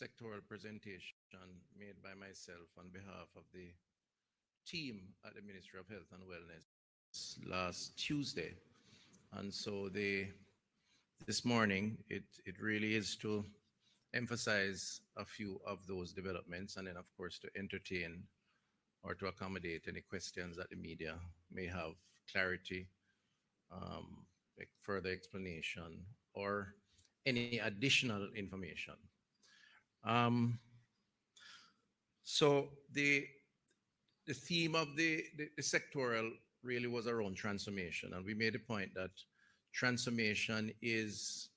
sectoral presentation made by myself on behalf of the team at the Ministry of Health and Wellness last Tuesday. And so this morning, it really is to emphasize a few of those developments and then, of course, to entertain or to accommodate any questions that the media may have, clarity, like further explanation, or any additional information. Um, so the theme of the sectoral really was around transformation, and we made a point that transformation is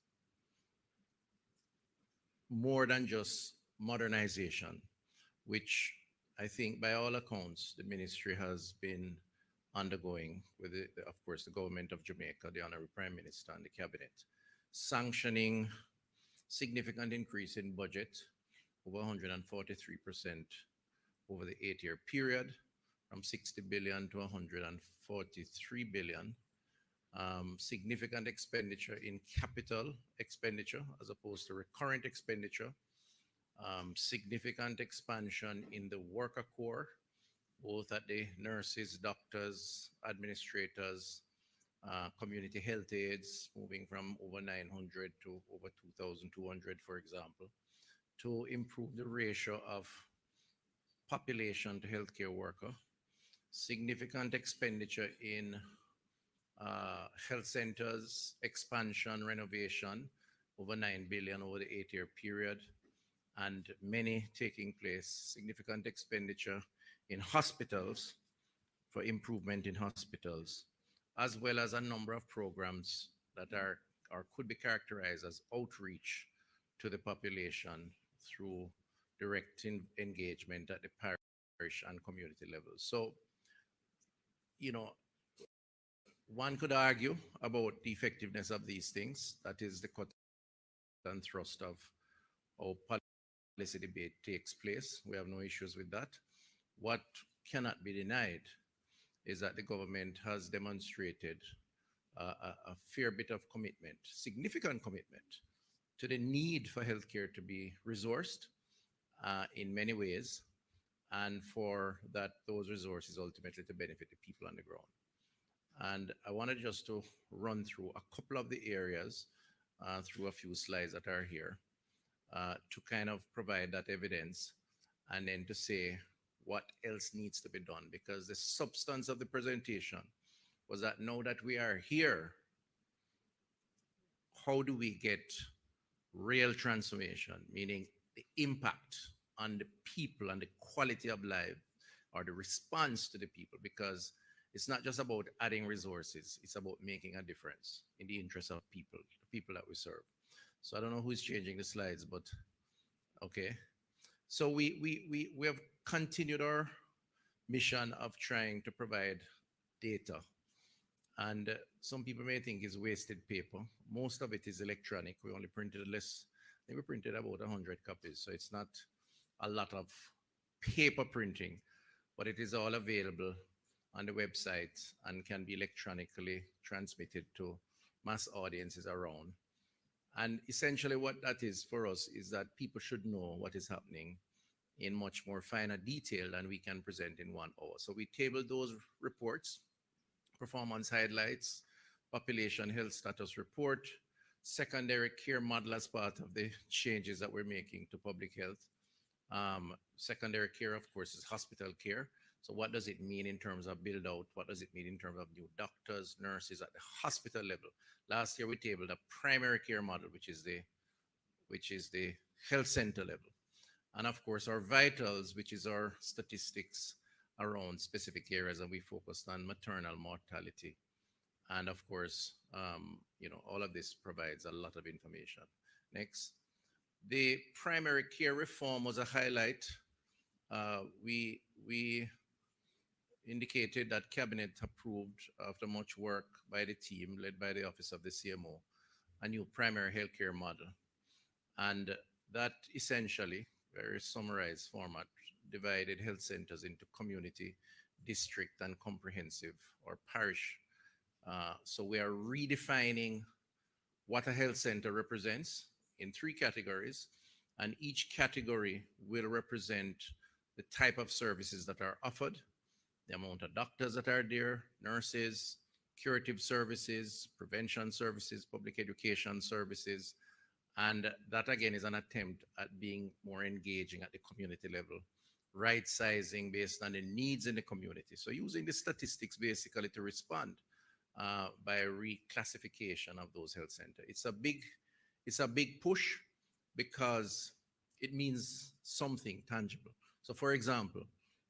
more than just modernization, which I think by all accounts the ministry has been undergoing with, of course, the government of Jamaica, the Honorable Prime Minister and the Cabinet, sanctioning significant increase in budget, over 143% over the 8-year period, from 60 billion to 143 billion. Significant expenditure in capital expenditure as opposed to recurrent expenditure. Significant expansion in the worker corps, both at the nurses, doctors, administrators, community health aides, moving from over 900 to over 2,200, for example, to improve the ratio of population to healthcare worker. Significant expenditure in health centers, expansion, renovation, over 9 billion over the 8-year period, and many taking place. Significant expenditure in hospitals for improvement in hospitals, as well as a number of programs that are or could be characterized as outreach to the population through direct engagement at the parish and community level. So, you know, one could argue about the effectiveness of these things. That is the cut and thrust of how policy debate takes place. We have no issues with that. What cannot be denied is that the government has demonstrated a fair bit of commitment, significant commitment to the need for healthcare to be resourced in many ways, and for that those resources ultimately to benefit the people on the ground. And I wanted just to run through a couple of the areas through a few slides that are here to kind of provide that evidence and then to say what else needs to be done, because the substance of the presentation was that now that we are here, how do we get real transformation, meaning the impact on the people and the quality of life or the response to the people? Because it's not just about adding resources, it's about making a difference in the interest of people, the people that we serve. So I don't know who's changing the slides, but okay. So we have continued our mission of trying to provide data. And some people may think it's wasted paper. Most of it is electronic. We only printed less. I think we printed about 100 copies. So it's not a lot of paper printing, but it is all available on the website and can be electronically transmitted to mass audiences around. And essentially what that is for us is that people should know what is happening in much more finer detail than we can present in 1 hour. So we tabled those reports: performance highlights, population health status report, secondary care model as part of the changes that we're making to public health. Secondary care, of course, is hospital care. So what does it mean in terms of build out? What does it mean in terms of new doctors, nurses at the hospital level? Last year we tabled a primary care model, which is the health center level. And of course our vitals, which is our statistics around specific areas, and we focused on maternal mortality. And of course, all of this provides a lot of information. Next. The primary care reform was a highlight. We indicated that Cabinet approved, after much work by the team led by the Office of the CMO, a new primary healthcare model. And that essentially, very summarized format, divided health centers into community, district, and comprehensive or parish. So we are redefining what a health center represents in 3 categories. And each category will represent the type of services that are offered, the amount of doctors that are there, nurses, curative services, prevention services, public education services. And that again is an attempt at being more engaging at the community level, right sizing based on the needs in the community. So using the statistics basically to respond by reclassification of those health centers. It's a big push because it means something tangible. So for example,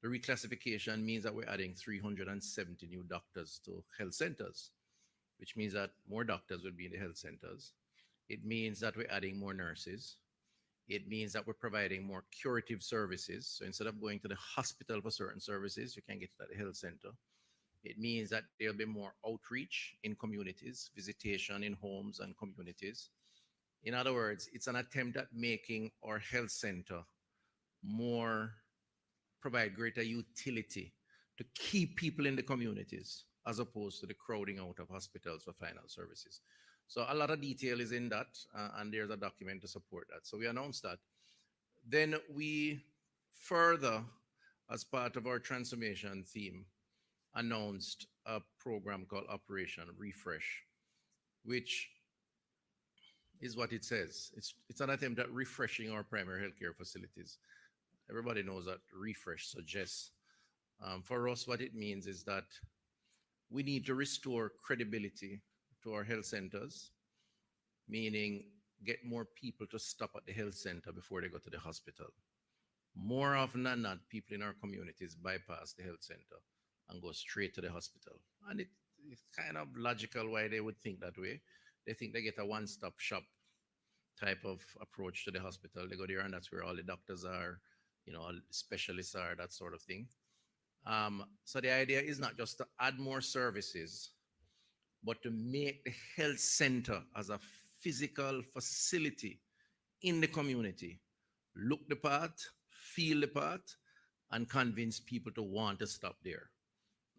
the reclassification means that we're adding 370 new doctors to health centers, which means that more doctors will be in the health centers. It means that we're adding more nurses. It means that we're providing more curative services. So instead of going to the hospital for certain services, you can get it at the health center. It means that there'll be more outreach in communities, visitation in homes and communities. In other words, it's an attempt at making our health center more, provide greater utility to keep people in the communities as opposed to the crowding out of hospitals for final services. So a lot of detail is in that, and there's a document to support that. So we announced that. Then we further, as part of our transformation theme, announced a program called Operation Refresh, which is what it says. It's an attempt at refreshing our primary healthcare facilities. Everybody knows that refresh suggests. For us, what it means is that we need to restore credibility to our health centers, meaning get more people to stop at the health center before they go to the hospital. More often than not, people in our communities bypass the health center and go straight to the hospital. And it's kind of logical why they would think that way. They think they get a one stop shop type of approach to the hospital. They go there and that's where all the doctors are, all the specialists are, that sort of thing. So the idea is not just to add more services, but to make the health center as a physical facility in the community look the part, feel the part, and convince people to want to stop there.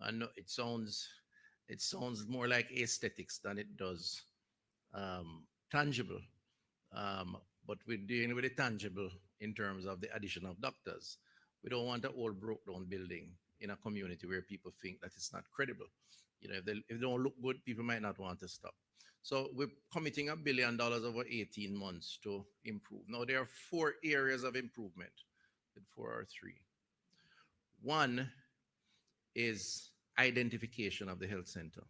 I know it sounds more like aesthetics than it does tangible. Um, but we're dealing with the tangible in terms of the addition of doctors. We don't want an old broke down building in a community where people think that it's not credible. If they don't look good, people might not want to stop. So we're committing $1 billion over 18 months to improve. Now there are four areas of improvement. Four or three. One is identification of the health center.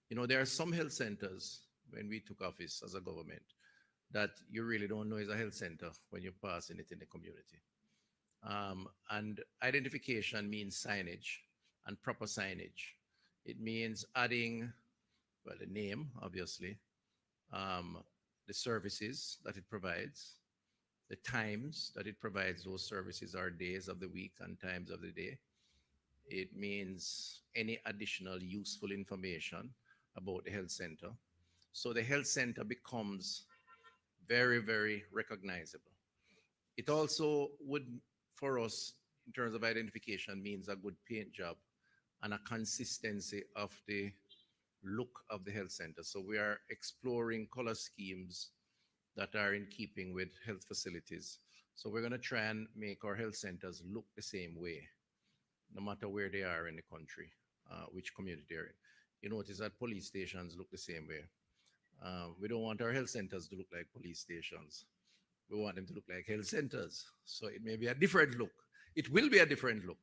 There are some health centers when we took office as a government that you really don't know is a health center when you're passing it in the community. And identification means signage and proper signage. It means adding, well, the name, obviously, um, the services that it provides, the times that it provides those services are days of the week and times of the day. It means any additional useful information about the health center. So the health center becomes very, very recognizable. It also would, for us, in terms of identification, means a good paint job and a consistency of the look of the health center. So we are exploring color schemes that are in keeping with health facilities. So we're going to try and make our health centers look the same way, no matter where they are in the country, which community they're in. You notice that police stations look the same way. We don't want our health centers to look like police stations. We want them to look like health centers. So it may be a different look. It will be a different look,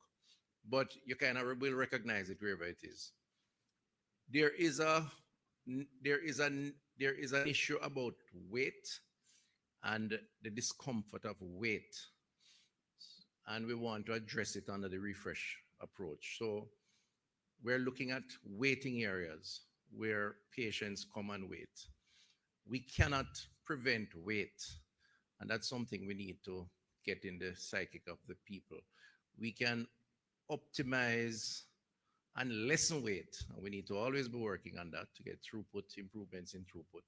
but you kind of will recognize it wherever it is. There is a there is an issue about weight and the discomfort of weight, and we want to address it under the refresh approach. So we're looking at waiting areas where patients come and wait. We cannot prevent wait, and that's something we need to get in the psychic of the people. We can optimize and lessen weight, and we need to always be working on that to get throughput improvements in throughput.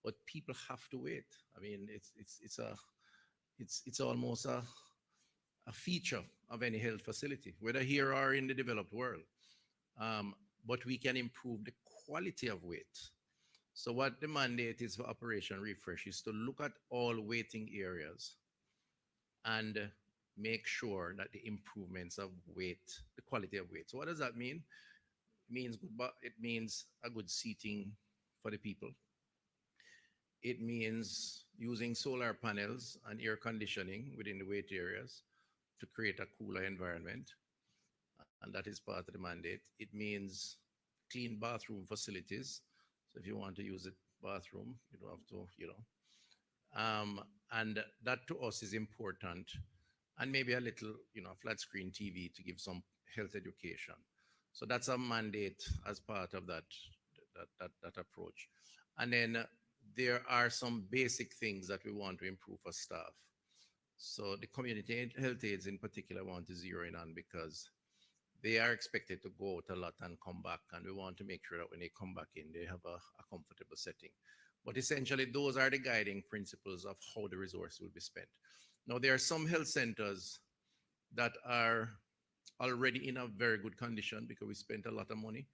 But people have to wait. I mean, it's almost a feature of any health facility, whether here or in the developed world. Um, but we can improve the quality of weight. So what the mandate is for Operation Refresh is to look at all waiting areas and make sure that the improvements of weight, the quality of weight. So what does that mean? It means good, but it means a good seating for the people. It means using solar panels and air conditioning within the weight areas to create a cooler environment, and that is part of the mandate. It means clean bathroom facilities. So if you want to use a bathroom, you don't have to, and that to us is important. And maybe a little, flat screen TV to give some health education. So that's a mandate as part of that approach. And then there are some basic things that we want to improve for staff. So the community health aides in particular want to zero in on because they are expected to go out a lot and come back, and we want to make sure that when they come back in, they have a comfortable setting. But essentially, those are the guiding principles of how the resource will be spent. Now, there are some health centers that are already in a very good condition because we spent a lot of money.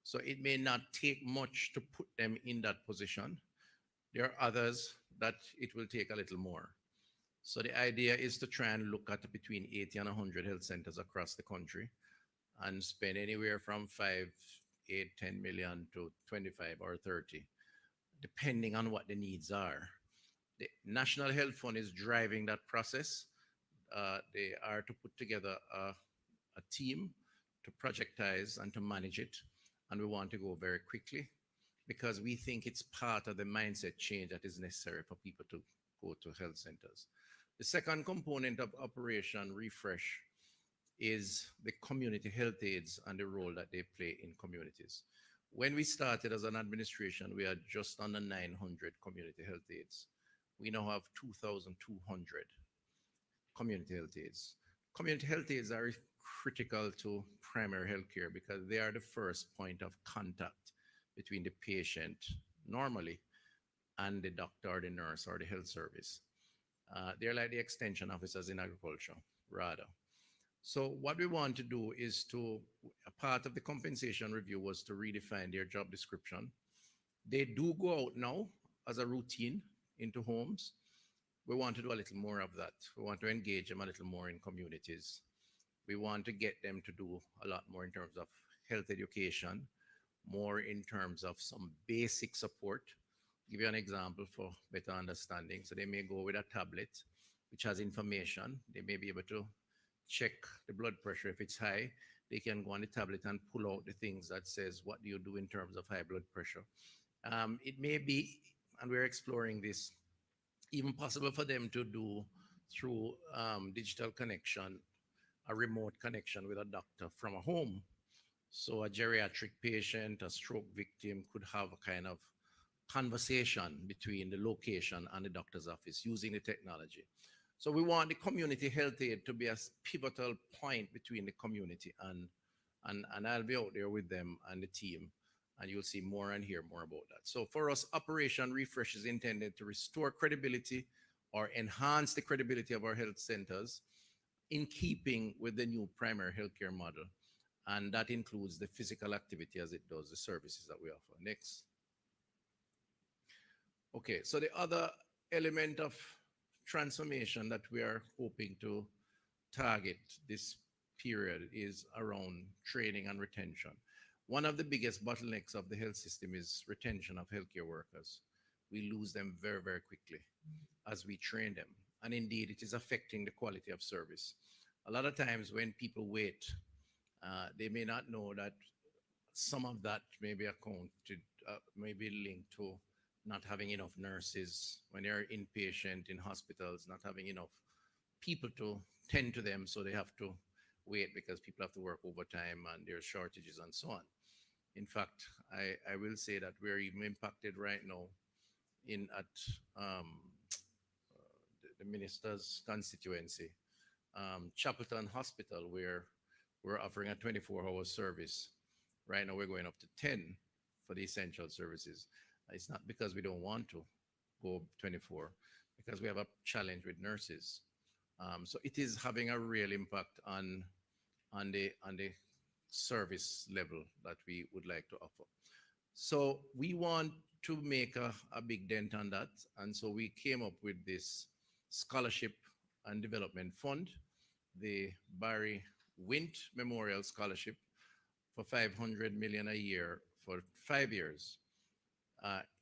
So it may not take much to put them in that position. There are others that it will take a little more. So the idea is to try and look at between 80 and 100 health centers across the country and spend anywhere from 5, 8, 10 million to 25 or 30, depending on what the needs are. The National Health Fund is driving that process. They are to put together a team to projectize and to manage it. And we want to go very quickly because we think it's part of the mindset change that is necessary for people to go to health centers. The second component of Operation Refresh is the community health aides and the role that they play in communities. When we started as an administration, we had just under 900 community health aides. We now have 2,200 community health aides. Community health aides are critical to primary health care because they are the first point of contact between the patient normally and the doctor or the nurse or the health service. They're like the extension officers in agriculture, rather. So what we want to do is a part of the compensation review was to redefine their job description. They do go out now as a routine into homes. We want to do a little more of that. We want to engage them a little more in communities. We want to get them to do a lot more in terms of health education, more in terms of some basic support. Give you an example for better understanding. So they may go with a tablet which has information. They may be able to check the blood pressure. If it's high, they can go on the tablet and pull out the things that says, what do you do in terms of high blood pressure? It may be, and we're exploring this, even possible for them to do through digital connection, a remote connection with a doctor from a home. So a geriatric patient, a stroke victim could have a kind of conversation between the location and the doctor's office using the technology. So we want the community health aid to be a pivotal point between the community and I'll be out there with them and the team, and you'll see more and hear more about that. So for us, Operation Refresh is intended to restore credibility or enhance the credibility of our health centers in keeping with the new primary healthcare model. And that includes the physical activity as it does the services that we offer. Next. Okay, so the other element of transformation that we are hoping to target this period is around training and retention. One of the biggest bottlenecks of the health system is retention of healthcare workers. We lose them very, very quickly as we train them. And indeed, it is affecting the quality of service. A lot of times when people wait, they may not know that some of that may be accounted, may be linked to not having enough nurses when they're inpatient in hospitals, not having enough people to tend to them, so they have to wait because people have to work overtime and there's shortages and so on. In fact, I will say that we're even impacted right now in at the minister's constituency, Chapelton Hospital, where we're offering a 24-hour service. Right now, we're going up to 10 for the essential services. It's not because we don't want to go 24, because we have a challenge with nurses. So it is having a real impact on the service level that we would like to offer. So we want to make a big dent on that. And so we came up with this scholarship and Development Fund, the Barry Wint Memorial Scholarship for 500 million a year for 5 years.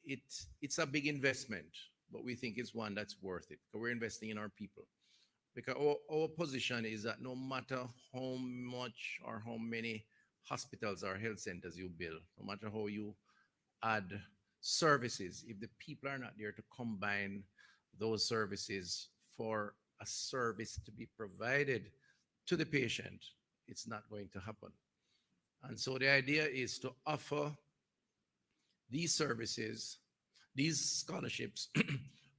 It's a big investment, but we think it's one that's worth it because we're investing in our people. Because our position is that no matter how much or how many hospitals or health centers you build, no matter how you add services, if the people are not there to combine those services for a service to be provided to the patient, it's not going to happen. And so the idea is to offer these services, these scholarships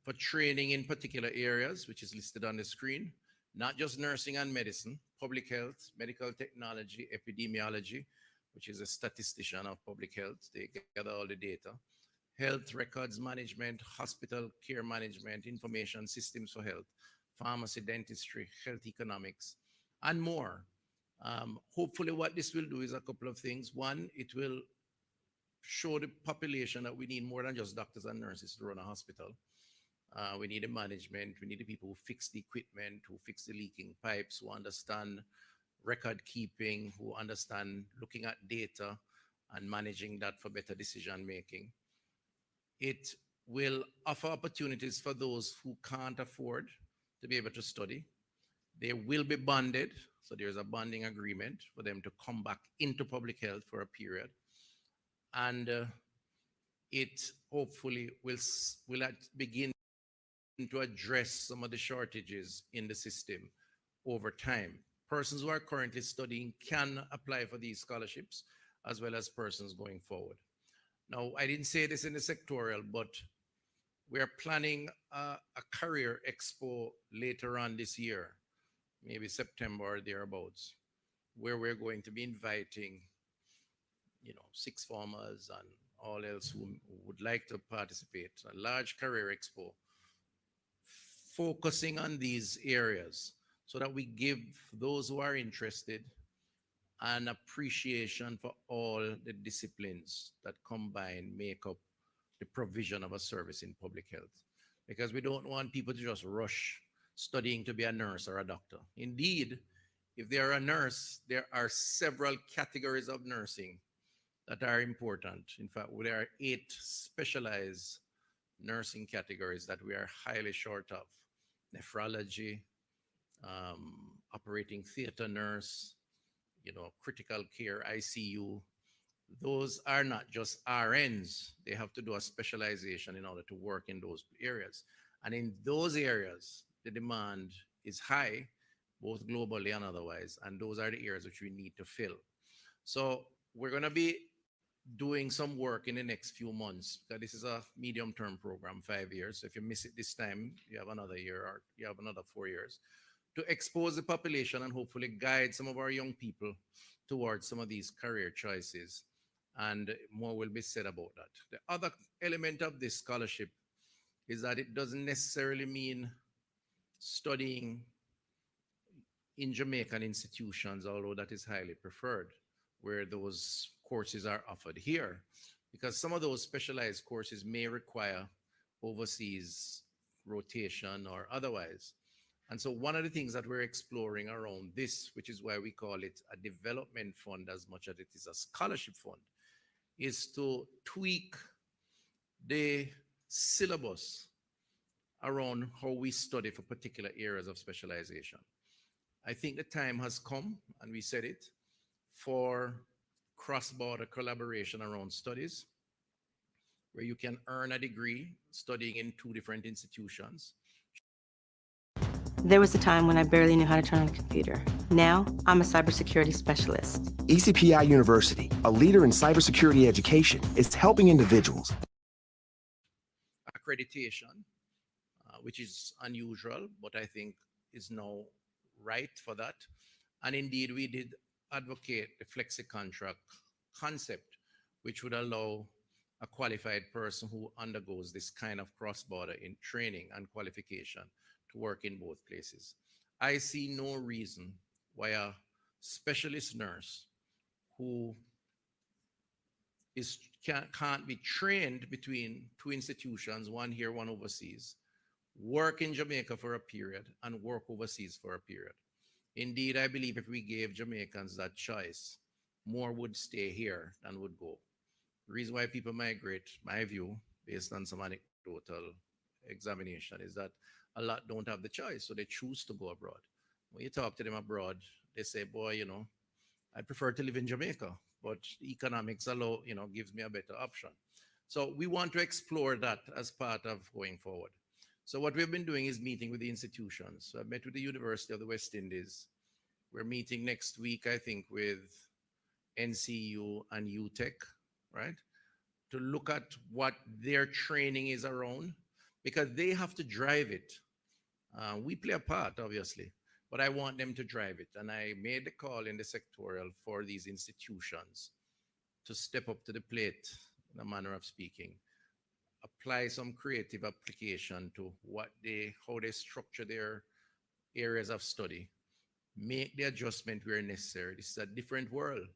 for training in particular areas, which is listed on the screen, not just nursing and medicine, public health, medical technology, epidemiology, which is a statistician of public health. They gather all the data, health records management, hospital care management, information systems for health, pharmacy, dentistry, health economics, and more. Hopefully, what this will do is a couple of things. One, it will show the population that we need more than just doctors and nurses to run a hospital. We need the management, we need the people who fix the equipment, who fix the leaking pipes, who understand record keeping, who understand looking at data and managing that for better decision making. It will offer opportunities for those who can't afford to be able to study. They will be bonded, so there's a bonding agreement for them to come back into public health for a period. And it hopefully will begin to address some of the shortages in the system over time. Persons who are currently studying can apply for these scholarships, as well as persons going forward. Now, I didn't say this in the sectorial, but we are planning a career expo later on this year, maybe September or thereabouts, where we're going to be inviting, sixth formers and all else who would like to participate. A large career expo focusing on these areas so that we give those who are interested an appreciation for all the disciplines that combine make up the provision of a service in public health. Because we don't want people to just rush studying to be a nurse or a doctor. Indeed, if they are a nurse, there are several categories of nursing that are important. In fact, there are 8 specialized nursing categories that we are highly short of: nephrology, operating theater nurse, critical care, ICU. Those are not just RNs. They have to do a specialization in order to work in those areas. And in those areas, the demand is high, both globally and otherwise. And those are the areas which we need to fill. So we're going to be doing some work in the next few months, because this is a medium-term program, 5 years. So if you miss it this time, you have another year or you have another 4 years to expose the population and hopefully guide some of our young people towards some of these career choices. And more will be said about that. The other element of this scholarship is that it doesn't necessarily mean studying in Jamaican institutions, although that is highly preferred, where those courses are offered here, because some of those specialized courses may require overseas rotation or otherwise. And so one of the things that we're exploring around this, which is why we call it a development fund as much as it is a scholarship fund, is to tweak the syllabus around how we study for particular areas of specialization. I think the time has come, and we said it, for cross-border collaboration around studies, where you can earn a degree studying in 2 different institutions. There was a time when I barely knew how to turn on a computer. Now, I'm a cybersecurity specialist. ECPI University, a leader in cybersecurity education, is helping individuals. Accreditation, which is unusual, but I think is now right for that. And indeed, we did advocate the flexi contract concept, which would allow a qualified person who undergoes this kind of cross-border in training and qualification to work in both places. I see no reason why a specialist nurse who can't be trained between 2 institutions, one here, one overseas, work in Jamaica for a period and work overseas for a period. Indeed, I believe if we gave Jamaicans that choice, more would stay here than would go. The reason why people migrate, my view, based on some anecdotal examination, is that a lot don't have the choice, so they choose to go abroad. When you talk to them abroad, they say, "Boy, I prefer to live in Jamaica, but economics allow, gives me a better option." So we want to explore that as part of going forward. So what we've been doing is meeting with the institutions. So I met with the University of the West Indies. We're meeting next week, I think, with NCU and UTech, right? To look at what their training is around, because they have to drive it. We play a part, obviously, but I want them to drive it. And I made the call in the sectorial for these institutions to step up to the plate, in a manner of speaking, apply some creative application to how they structure their areas of study, make the adjustment where necessary. This is a different world.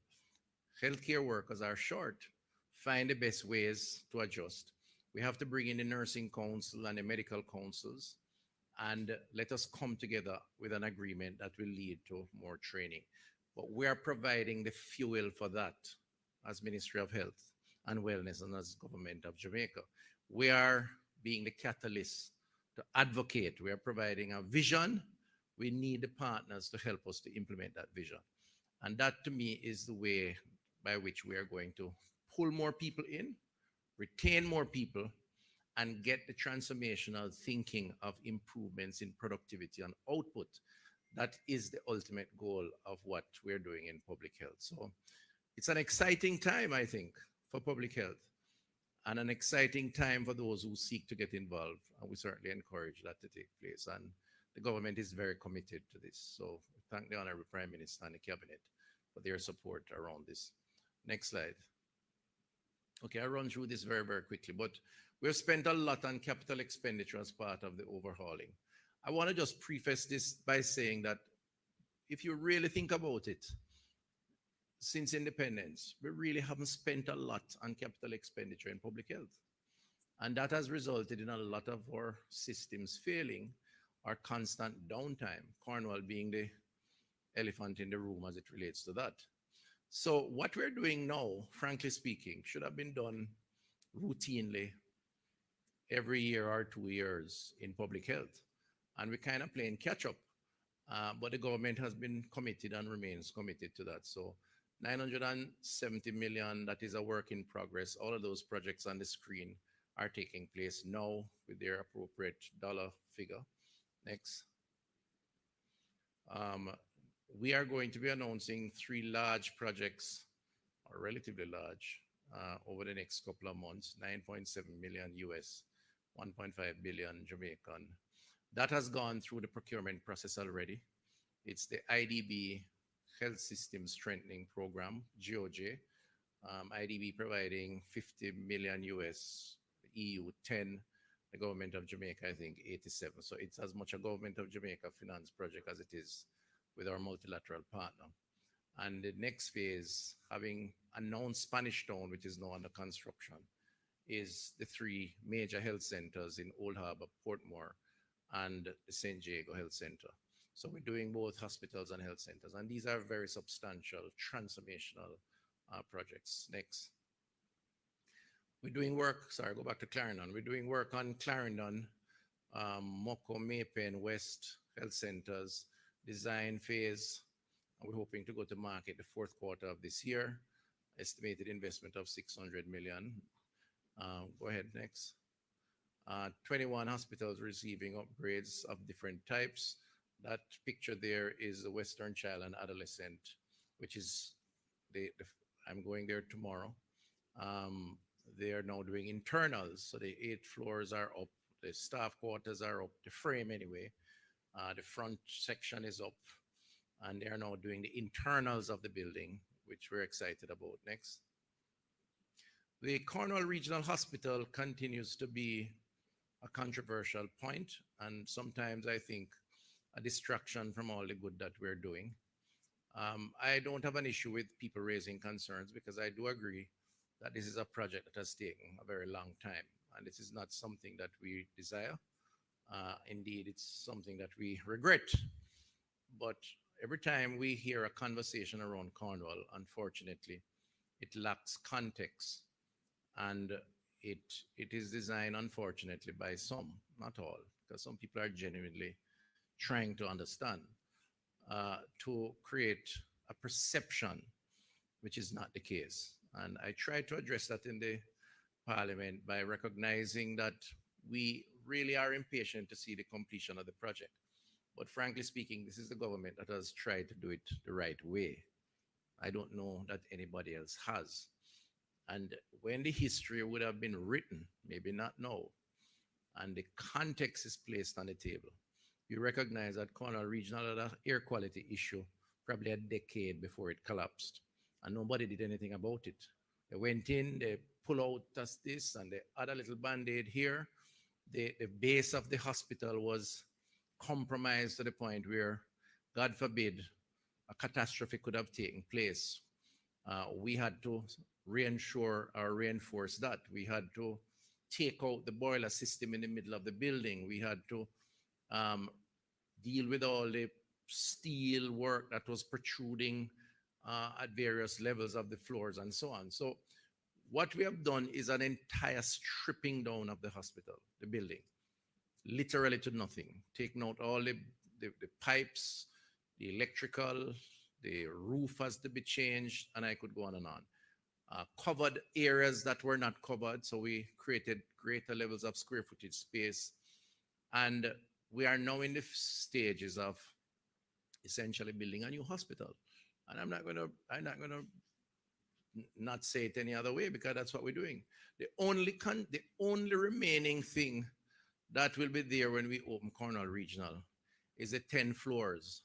Healthcare workers are short. Find the best ways to adjust. We have to bring in the nursing council and the medical councils, and let us come together with an agreement that will lead to more training. But we are providing the fuel for that as Ministry of Health and Wellness and as Government of Jamaica. We are being the catalyst to advocate. We are providing a vision. We need the partners to help us to implement that vision. And that to me is the way by which we are going to pull more people in, retain more people, and get the transformational thinking of improvements in productivity and output. That is the ultimate goal of what we're doing in public health. So it's an exciting time, I think, for public health, and an exciting time for those who seek to get involved. And we certainly encourage that to take place. And the government is very committed to this. So thank the Honorable Prime Minister and the Cabinet for their support around this. Next slide. Okay, I'll run through this very, very quickly, but we've spent a lot on capital expenditure as part of the overhauling. I want to just preface this by saying that if you really think about it, since independence, we really haven't spent a lot on capital expenditure in public health. And that has resulted in a lot of our systems failing, our constant downtime, Cornwall being the elephant in the room as it relates to that. So what we're doing now, frankly speaking, should have been done routinely every year or 2 years in public health. And we're kind of playing catch up. But the government has been committed and remains committed to that. So 970 million, that is a work in progress. All of those projects on the screen are taking place now with their appropriate dollar figure. Next. We are going to be announcing 3 large projects, or relatively large, over the next couple of months, 9.7 million US, 1.5 billion Jamaican. That has gone through the procurement process already. It's the IDB Health System Strengthening Program, GOJ. IDB providing 50 million US, the EU 10, the government of Jamaica, I think 87. So it's as much a government of Jamaica finance project as it is with our multilateral partner. And the next phase, having announced Spanish Town, which is now under construction, is the 3 major health centers in Old Harbour, Portmore, and the St. Diego Health Center. So we're doing both hospitals and health centers. And these are very substantial, transformational projects. Next. We're doing work, sorry, go back to Clarendon. We're doing work on Clarendon, Moko, Maypen, West Health Centers, design phase. And we're hoping to go to market the 4th quarter of this year. Estimated investment of 600 million. Go ahead, next. 21 hospitals receiving upgrades of different types. That picture there is the Western Child and Adolescent, which is, I'm going there tomorrow. They are now doing internals. So the 8 floors are up, the staff quarters are up, the frame anyway. The front section is up, and they are now doing the internals of the building, which we're excited about. Next. The Cornwall Regional Hospital continues to be a controversial point, and sometimes I think a distraction from all the good that we're doing. I don't have an issue with people raising concerns, because I do agree that this is a project that has taken a very long time, and this is not something that we desire. Indeed, it's something that we regret. But every time we hear a conversation around Cornwall, unfortunately, it lacks context, and it it is designed, unfortunately, by some, not all, because some people are genuinely trying to understand, to create a perception which is not the case. And I try to address that in the parliament by recognizing that we really are impatient to see the completion of the project. But frankly speaking, this is the government that has tried to do it the right way. I don't know that anybody else has. And when the history would have been written, maybe not now, and the context is placed on the table, you recognize that Cornwall Regional had an air quality issue probably a decade before it collapsed, and nobody did anything about it. They went in, they pull out this and the other little band-aid here. The base of the hospital was compromised to the point where, God forbid, a catastrophe could have taken place. We had to reinsure or reinforce that. We had to take out the boiler system in the middle of the building. We had to um, deal with all the steel work that was protruding at various levels of the floors and so on. So what we have done is an entire stripping down of the hospital, the building, literally to nothing, taking out all the pipes, the electrical, the roof has to be changed, and I could go on and on. Covered areas that were not covered, so we created greater levels of square footage space. And we are now in the stages of essentially building a new hospital. And I'm not gonna not say it any other way, because that's what we're doing. The only remaining thing that will be there when we open Cornwall Regional is the 10 floors.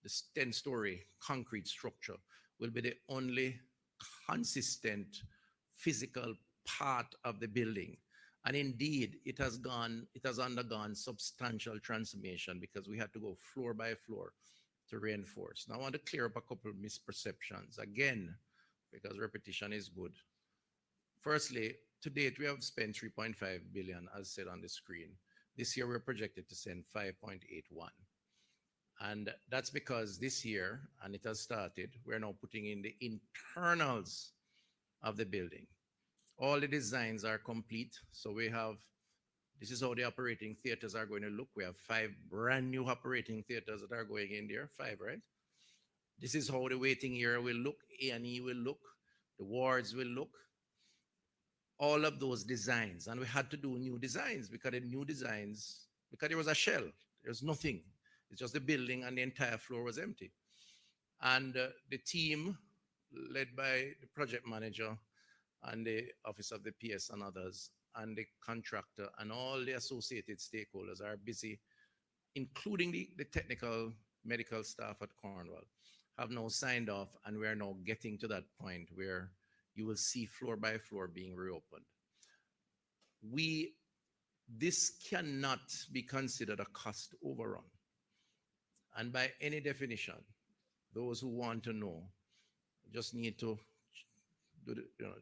This 10-story concrete structure will be the only consistent physical part of the building. And indeed, it has undergone substantial transformation because we had to go floor by floor to reinforce. Now, I want to clear up a couple of misperceptions again, because repetition is good. Firstly, to date, we have spent 3.5 billion, as said on the screen. This year, we're projected to spend 5.81. And that's because this year, and it has started, we're now putting in the internals of the building. All the designs are complete. So this is how the operating theaters are going to look. We have 5 brand new operating theaters that are going in there, 5, right? This is how the waiting area will look, A&E will look, the wards will look, all of those designs. And we had to do new designs because there was a shell, there's nothing. It's just the building and the entire floor was empty. And the team, led by the project manager and the office of the PS and others, and the contractor and all the associated stakeholders are busy, including the technical medical staff at Cornwall, have now signed off, and we are now getting to that point where you will see floor by floor being reopened. This cannot be considered a cost overrun. And by any definition, those who want to know just need to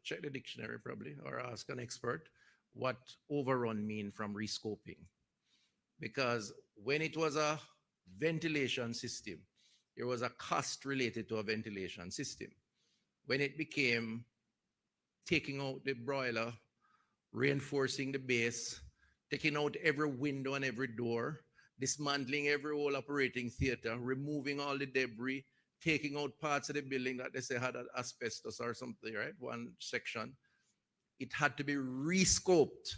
check the dictionary probably, or ask an expert what overrun mean from rescoping. Because when it was a ventilation system, there was a cost related to a ventilation system. When it became taking out the broiler, reinforcing the base, taking out every window and every door, dismantling every whole operating theater, removing all the debris, taking out parts of the building that they say had asbestos or something, right? One section. It had to be rescoped.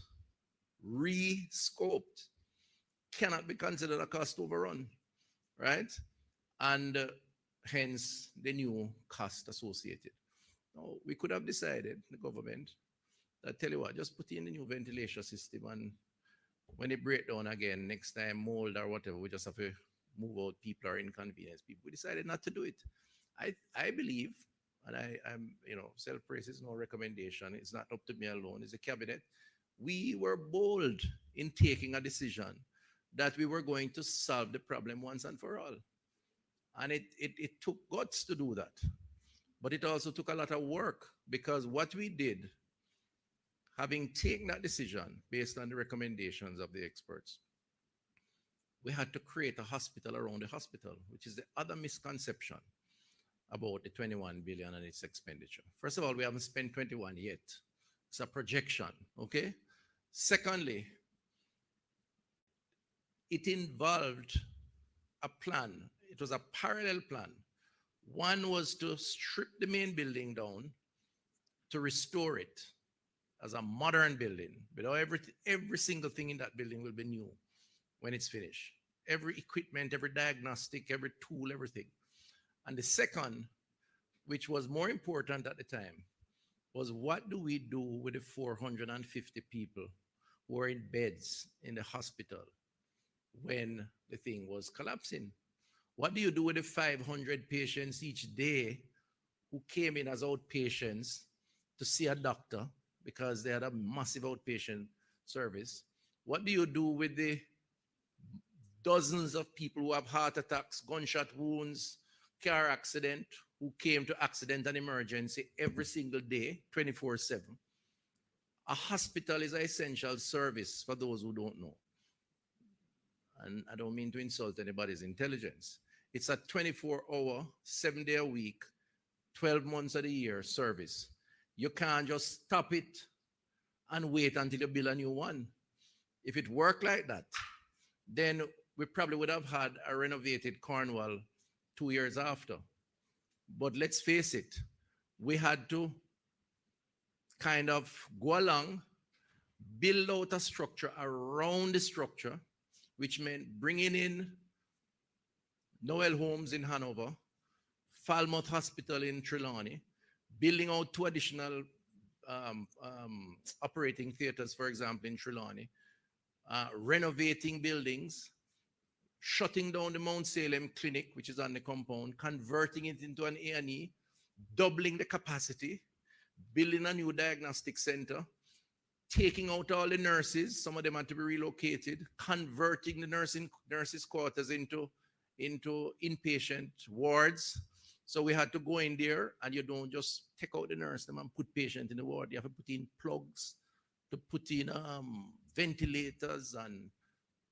Rescoped. Cannot be considered a cost overrun, right? And hence the new cost associated. Now, we could have decided, the government, that tell you what, just put in the new ventilation system, and when it break down again, next time mold or whatever, we just have to move out people or inconvenience people. We decided not to do it. I believe, and I'm, self-praise is no recommendation. It's not up to me alone. It's the cabinet. We were bold in taking a decision that we were going to solve the problem once and for all. And it took guts to do that. But it also took a lot of work, because what we did, having taken that decision based on the recommendations of the experts, we had to create a hospital around the hospital, which is the other misconception about the 21 billion and its expenditure. First of all, we haven't spent 21 yet. It's a projection, okay? Secondly, it involved a plan. It was a parallel plan. One was to strip the main building down to restore it as a modern building. But every single thing in that building will be new when it's finished. Every equipment, every diagnostic, every tool, everything. And the second, which was more important at the time, was what do we do with the 450 people who are in beds in the hospital when the thing was collapsing? What do you do with the 500 patients each day who came in as outpatients to see a doctor because they had a massive outpatient service? What do you do with the dozens of people who have heart attacks, gunshot wounds, car accident, who came to accident and emergency every single day, 24/7? A hospital is an essential service for those who don't know. And I don't mean to insult anybody's intelligence. It's a 24-hour, 7-day a week, 12 months of the year service. You can't just stop it and wait until you build a new one. If it worked like that, then we probably would have had a renovated Cornwall 2 years after. But let's face it, we had to kind of go along, build out a structure around the structure, which meant bringing in Noel Homes in Hanover, Falmouth Hospital in Trelawney, building out 2 additional operating theaters, for example, in Trelawney, renovating buildings, shutting down the Mount Salem Clinic, which is on the compound, converting it into an A&E, doubling the capacity, building a new diagnostic center, taking out all the nurses, some of them had to be relocated, converting the nurses' quarters into inpatient wards. So we had to go in there, and you don't just take out the nurse and put patient in the ward. You have to put in plugs, to put in ventilators and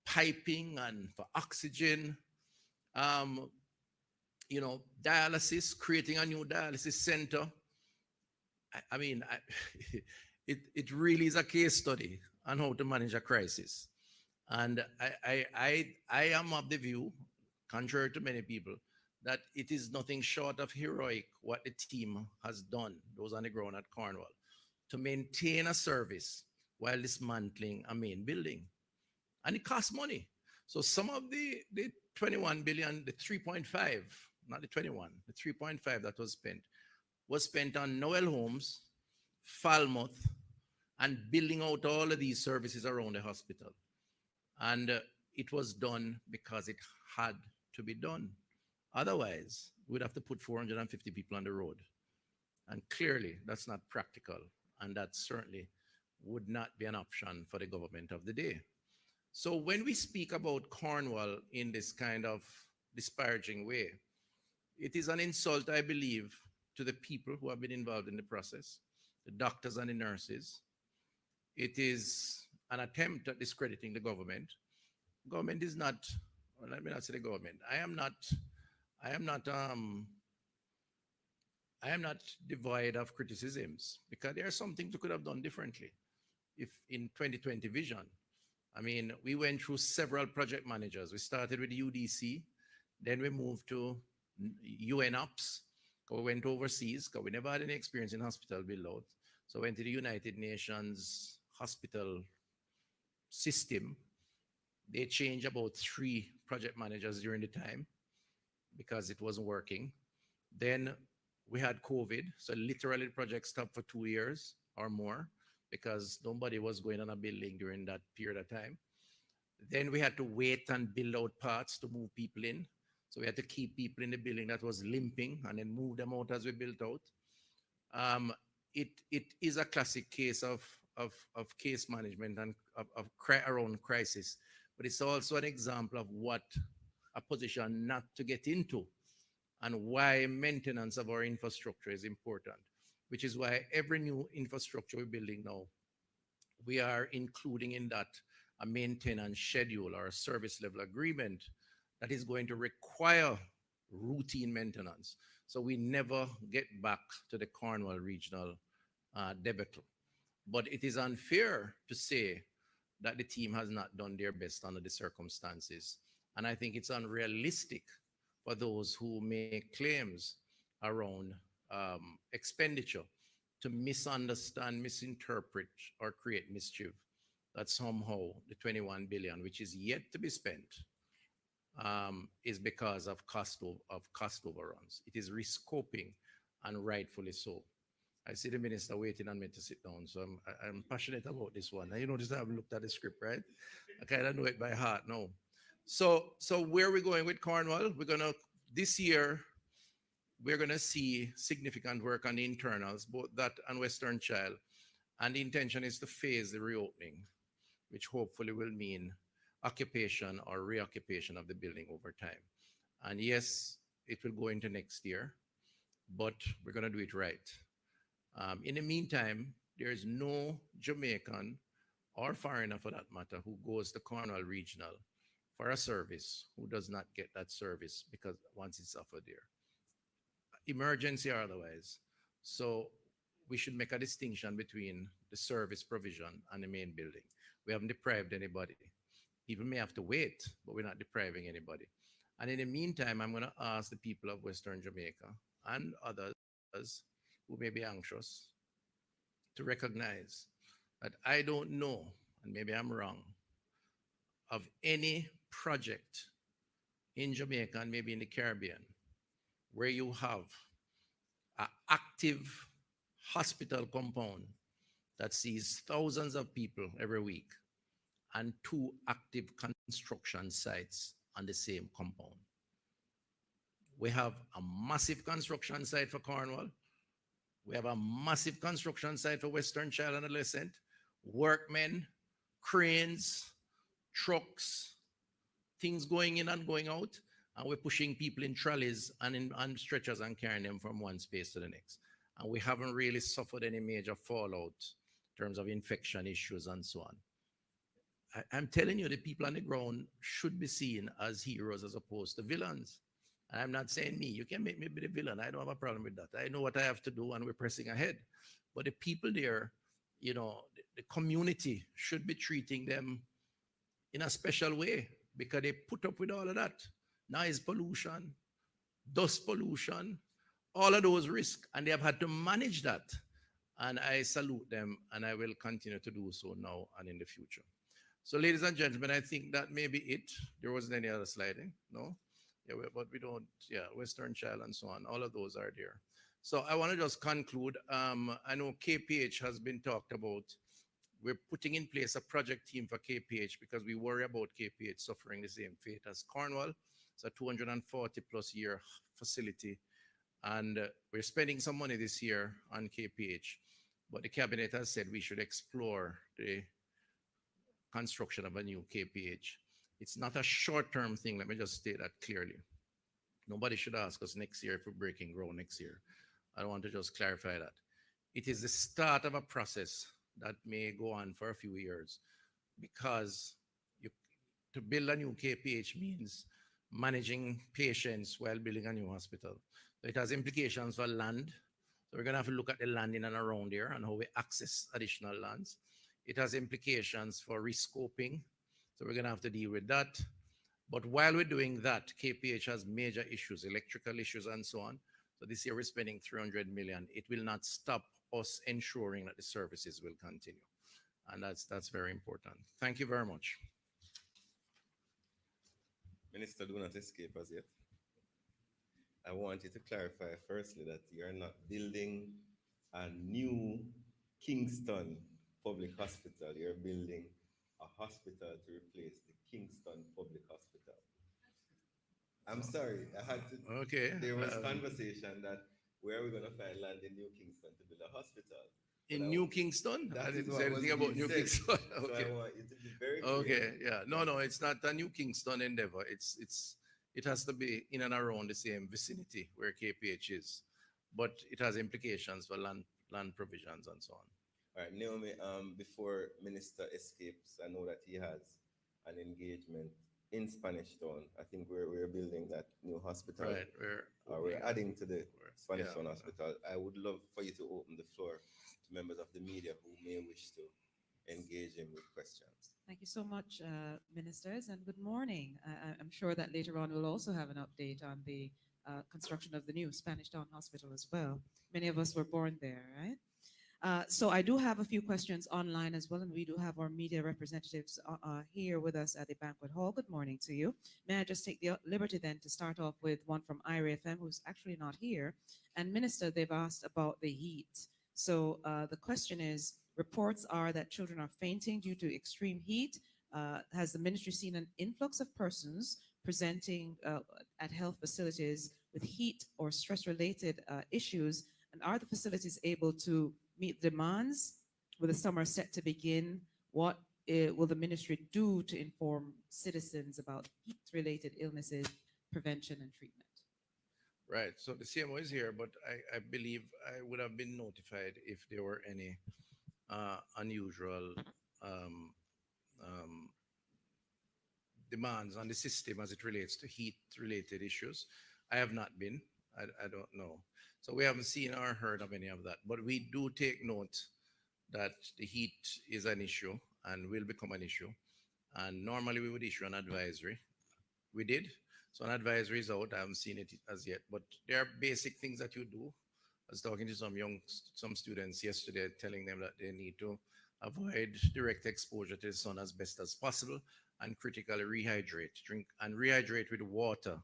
piping and for oxygen, dialysis, creating a new dialysis center. I mean, it really is a case study on how to manage a crisis. And I am of the view, contrary to many people, that it is nothing short of heroic what the team has done, those on the ground at Cornwall, to maintain a service while dismantling a main building. And it costs money. So some of the 21 billion, the 3.5, not the 21, the 3.5 that was spent on Noel Homes, Falmouth, and building out all of these services around the hospital. And it was done because it had to be done. Otherwise, we'd have to put 450 people on the road. And clearly, that's not practical. And that certainly would not be an option for the government of the day. So when we speak about Cornwall in this kind of disparaging way, it is an insult, I believe, to the people who have been involved in the process, the doctors and the nurses. It is an attempt at discrediting the government. Government is not, well, let me not say the government. I am not devoid of criticisms, because there are some things we could have done differently if in 2020 vision. I mean, we went through several project managers. We started with the UDC, then we moved to UNOPS, we went overseas, because we never had any experience in hospital build out. So went to the United Nations hospital system. They changed about 3 project managers during the time because it wasn't working. Then we had COVID. So literally the project stopped for 2 years or more because nobody was going on a building during that period of time. Then we had to wait and build out parts to move people in. So we had to keep people in the building that was limping and then move them out as we built out. It is a classic case of case management and around crisis, but it's also an example of what a position not to get into and why maintenance of our infrastructure is important, which is why every new infrastructure we're building now, we are including in that a maintenance schedule or a service level agreement that is going to require routine maintenance. So we never get back to the Cornwall regional debacle. But it is unfair to say that the team has not done their best under the circumstances. And I think it's unrealistic for those who make claims around expenditure to misunderstand, misinterpret, or create mischief that somehow the 21 billion, which is yet to be spent, is because of cost overruns. It is rescoping, and rightfully so. I see the minister waiting on me to sit down, so I'm passionate about this one. And you notice I haven't looked at the script, right? I kind of know it by heart now. So where are we going with Cornwall? This year, we're gonna see significant work on the internals, both that and Western Child. And the intention is to phase the reopening, which hopefully will mean occupation or reoccupation of the building over time. And yes, it will go into next year, but we're gonna do it right. In the meantime, there is no Jamaican or foreigner for that matter who goes to Cornwall Regional for a service who does not get that service because once it's offered there, emergency or otherwise. So we should make a distinction between the service provision and the main building. We haven't deprived anybody. People may have to wait, but we're not depriving anybody. And in the meantime, I'm going to ask the people of Western Jamaica and others who may be anxious to recognize that I don't know, and maybe I'm wrong, of any project in Jamaica and maybe in the Caribbean where you have an active hospital compound that sees thousands of people every week and two active construction sites on the same compound. We have a massive construction site for Cornwall. We have a massive construction site for Western Child and Adolescent, workmen, cranes, trucks, things going in and going out, and we're pushing people in trolleys and on stretchers and carrying them from one space to the next. And we haven't really suffered any major fallout in terms of infection issues and so on. I'm telling you, the people on the ground should be seen as heroes as opposed to villains. And I'm not saying me, you can make me be the villain. I don't have a problem with that. I know what I have to do and we're pressing ahead. But the people there, you know, the community should be treating them in a special way because they put up with all of that. Noise pollution, dust pollution, all of those risks, and they have had to manage that. And I salute them, and I will continue to do so now and in the future. So, ladies and gentlemen, I think that may be it. There wasn't any other sliding, no? Yeah, but we don't, yeah, Western Child and so on, all of those are there. So I want to just conclude. I know KPH has been talked about. We're putting in place a project team for KPH because we worry about KPH suffering the same fate as Cornwall. It's a 240 plus year facility. And we're spending some money this year on KPH. But the cabinet has said we should explore the construction of a new KPH. It's not a short-term thing. Let me just state that clearly. Nobody should ask us next year if we're breaking ground next year. I want to just clarify that. It is the start of a process that may go on for a few years because to build a new KPH means managing patients while building a new hospital. So it has implications for land. So we're going to have to look at the land in and around here and how we access additional lands. It has implications for rescoping. So we're going to have to deal with that. But while we're doing that, KPH has major issues, electrical issues and so on. So this year we're spending 300 million. It will not stop us ensuring that the services will continue. And that's very important. Thank you very much. Minister, do not escape as yet. I want you to clarify firstly that you're not building a new Kingston public hospital. You're building a hospital to replace the Kingston Public Hospital. I'm sorry, I had to. Okay. There was conversation that where are we going to find land in New Kingston to build a hospital? In New Kingston? I didn't say anything about New Kingston. Okay. So I want you to be very clear. Okay, yeah. No, it's not a New Kingston endeavor. It has to be in and around the same vicinity where KPH is. But it has implications for land provisions and so on. All right, Naomi, before Minister escapes, I know that he has an engagement in Spanish Town. I think we're building that new hospital. Right. We're adding to the Spanish yeah, Town Hospital. I would love for you to open the floor to members of the media who may wish to engage him with questions. Thank you so much, ministers, and good morning. I'm sure that later on we'll also have an update on the construction of the new Spanish Town Hospital as well. Many of us were born there, right? So I do have a few questions online as well, and we do have our media representatives here with us at the banquet hall. Good morning to you. May I just take the liberty then to start off with one from IRA FM, who's actually not here. And Minister, they've asked about the heat. So the question is, reports are that children are fainting due to extreme heat. Has the ministry seen an influx of persons presenting at health facilities with heat or stress-related issues? And are the facilities able to meet demands with the summer set to begin? What will the ministry do to inform citizens about heat-related illnesses, prevention, and treatment? Right. So the CMO is here, but I believe I would have been notified if there were any unusual um, um, demands on the system as it relates to heat-related issues. I have not been. I don't know. So we haven't seen or heard of any of that. But we do take note that the heat is an issue and will become an issue. And normally we would issue an advisory. We did. So an advisory is out. I haven't seen it as yet. But there are basic things that you do. I was talking to some students yesterday, telling them that they need to avoid direct exposure to the sun as best as possible and critically rehydrate. Drink and rehydrate with water,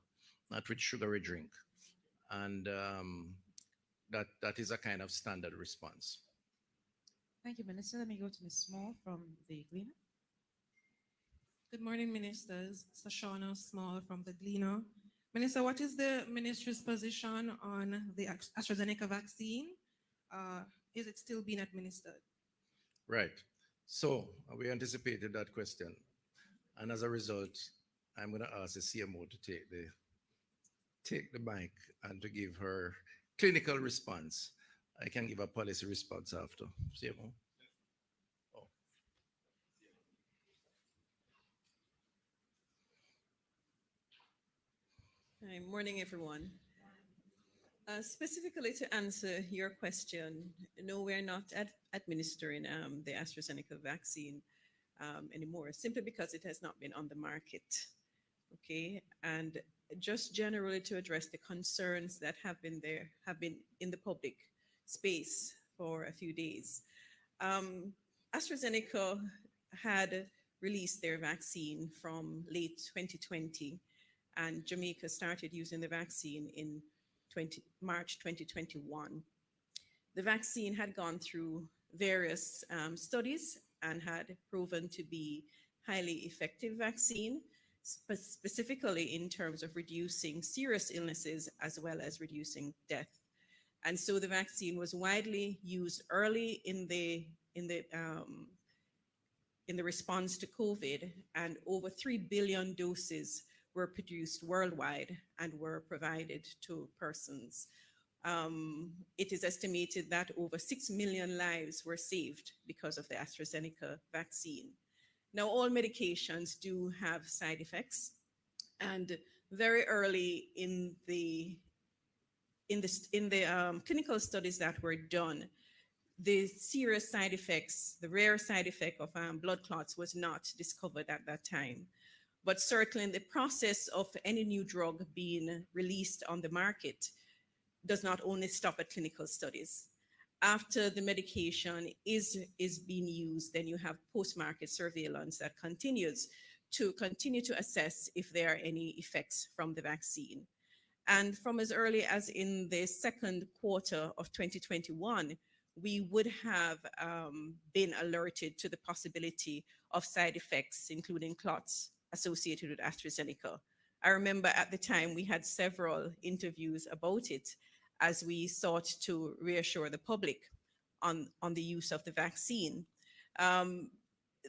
not with sugary drink. And that is a kind of standard response. Thank you, Minister. Let me go to Ms. Small from the Gleaner. Good morning, ministers. Sashana Small from the Gleaner. Minister, what is the ministry's position on the AstraZeneca vaccine? Is it still being administered? Right. So we anticipated that question. And as a result, I'm going to ask the CMO to take the mic and to give her clinical response. I can give a policy response after. CMO. Oh. Hi, morning, everyone. Specifically to answer your question, no, we're not administering the AstraZeneca vaccine anymore, simply because it has not been on the market. Okay, and just generally to address the concerns that have been in the public space for a few days. AstraZeneca had released their vaccine from late 2020, and Jamaica started using the vaccine in March 2021. The vaccine had gone through various studies and had proven to be highly effective vaccine, specifically in terms of reducing serious illnesses as well as reducing death. And so the vaccine was widely used early in the response to COVID, and over 3 billion doses were produced worldwide and were provided to persons. It is estimated that over 6 million lives were saved because of the AstraZeneca vaccine. Now, all medications do have side effects, and very early in the clinical studies that were done, the serious side effects, the rare side effect of blood clots was not discovered at that time. But certainly the process of any new drug being released on the market does not only stop at clinical studies. After the medication is being used, then you have post-market surveillance that continues to assess if there are any effects from the vaccine. And from as early as in the second quarter of 2021, we would have been alerted to the possibility of side effects, including clots associated with AstraZeneca. I remember at the time we had several interviews about it as we sought to reassure the public on the use of the vaccine.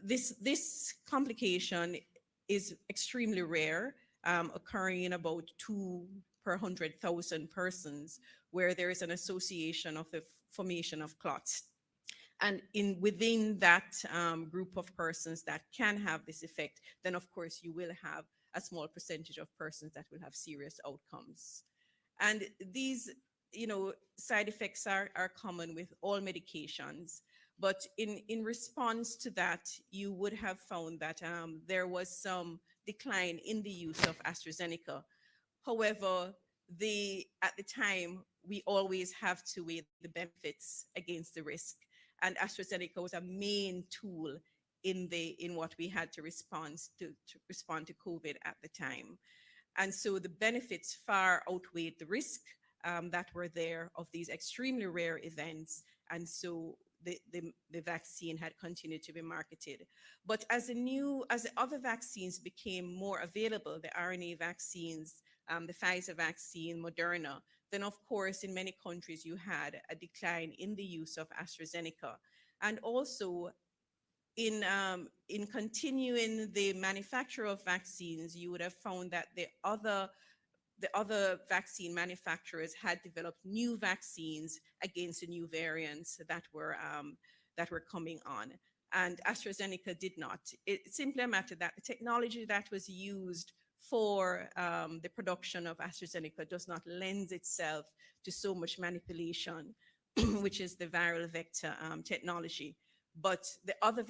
This complication is extremely rare, occurring in about 2 per 100,000 persons, where there is an association of the formation of clots. And within that group of persons that can have this effect, then of course you will have a small percentage of persons that will have serious outcomes. And these, side effects are common with all medications. But in response to that, you would have found that there was some decline in the use of AstraZeneca. However, at the time, we always have to weigh the benefits against the risk. And AstraZeneca was a main tool in what we had to respond to COVID at the time. And so the benefits far outweighed the risk that were there of these extremely rare events. And so the vaccine had continued to be marketed. But as the other vaccines became more available, the RNA vaccines, the Pfizer vaccine, Moderna, then of course in many countries you had a decline in the use of AstraZeneca. And also in continuing the manufacture of vaccines, you would have found that the other vaccine manufacturers had developed new vaccines against the new variants that were coming on, and AstraZeneca did not. It's simply a matter that the technology that was used for the production of AstraZeneca does not lend itself to so much manipulation, which is the viral vector technology. But the other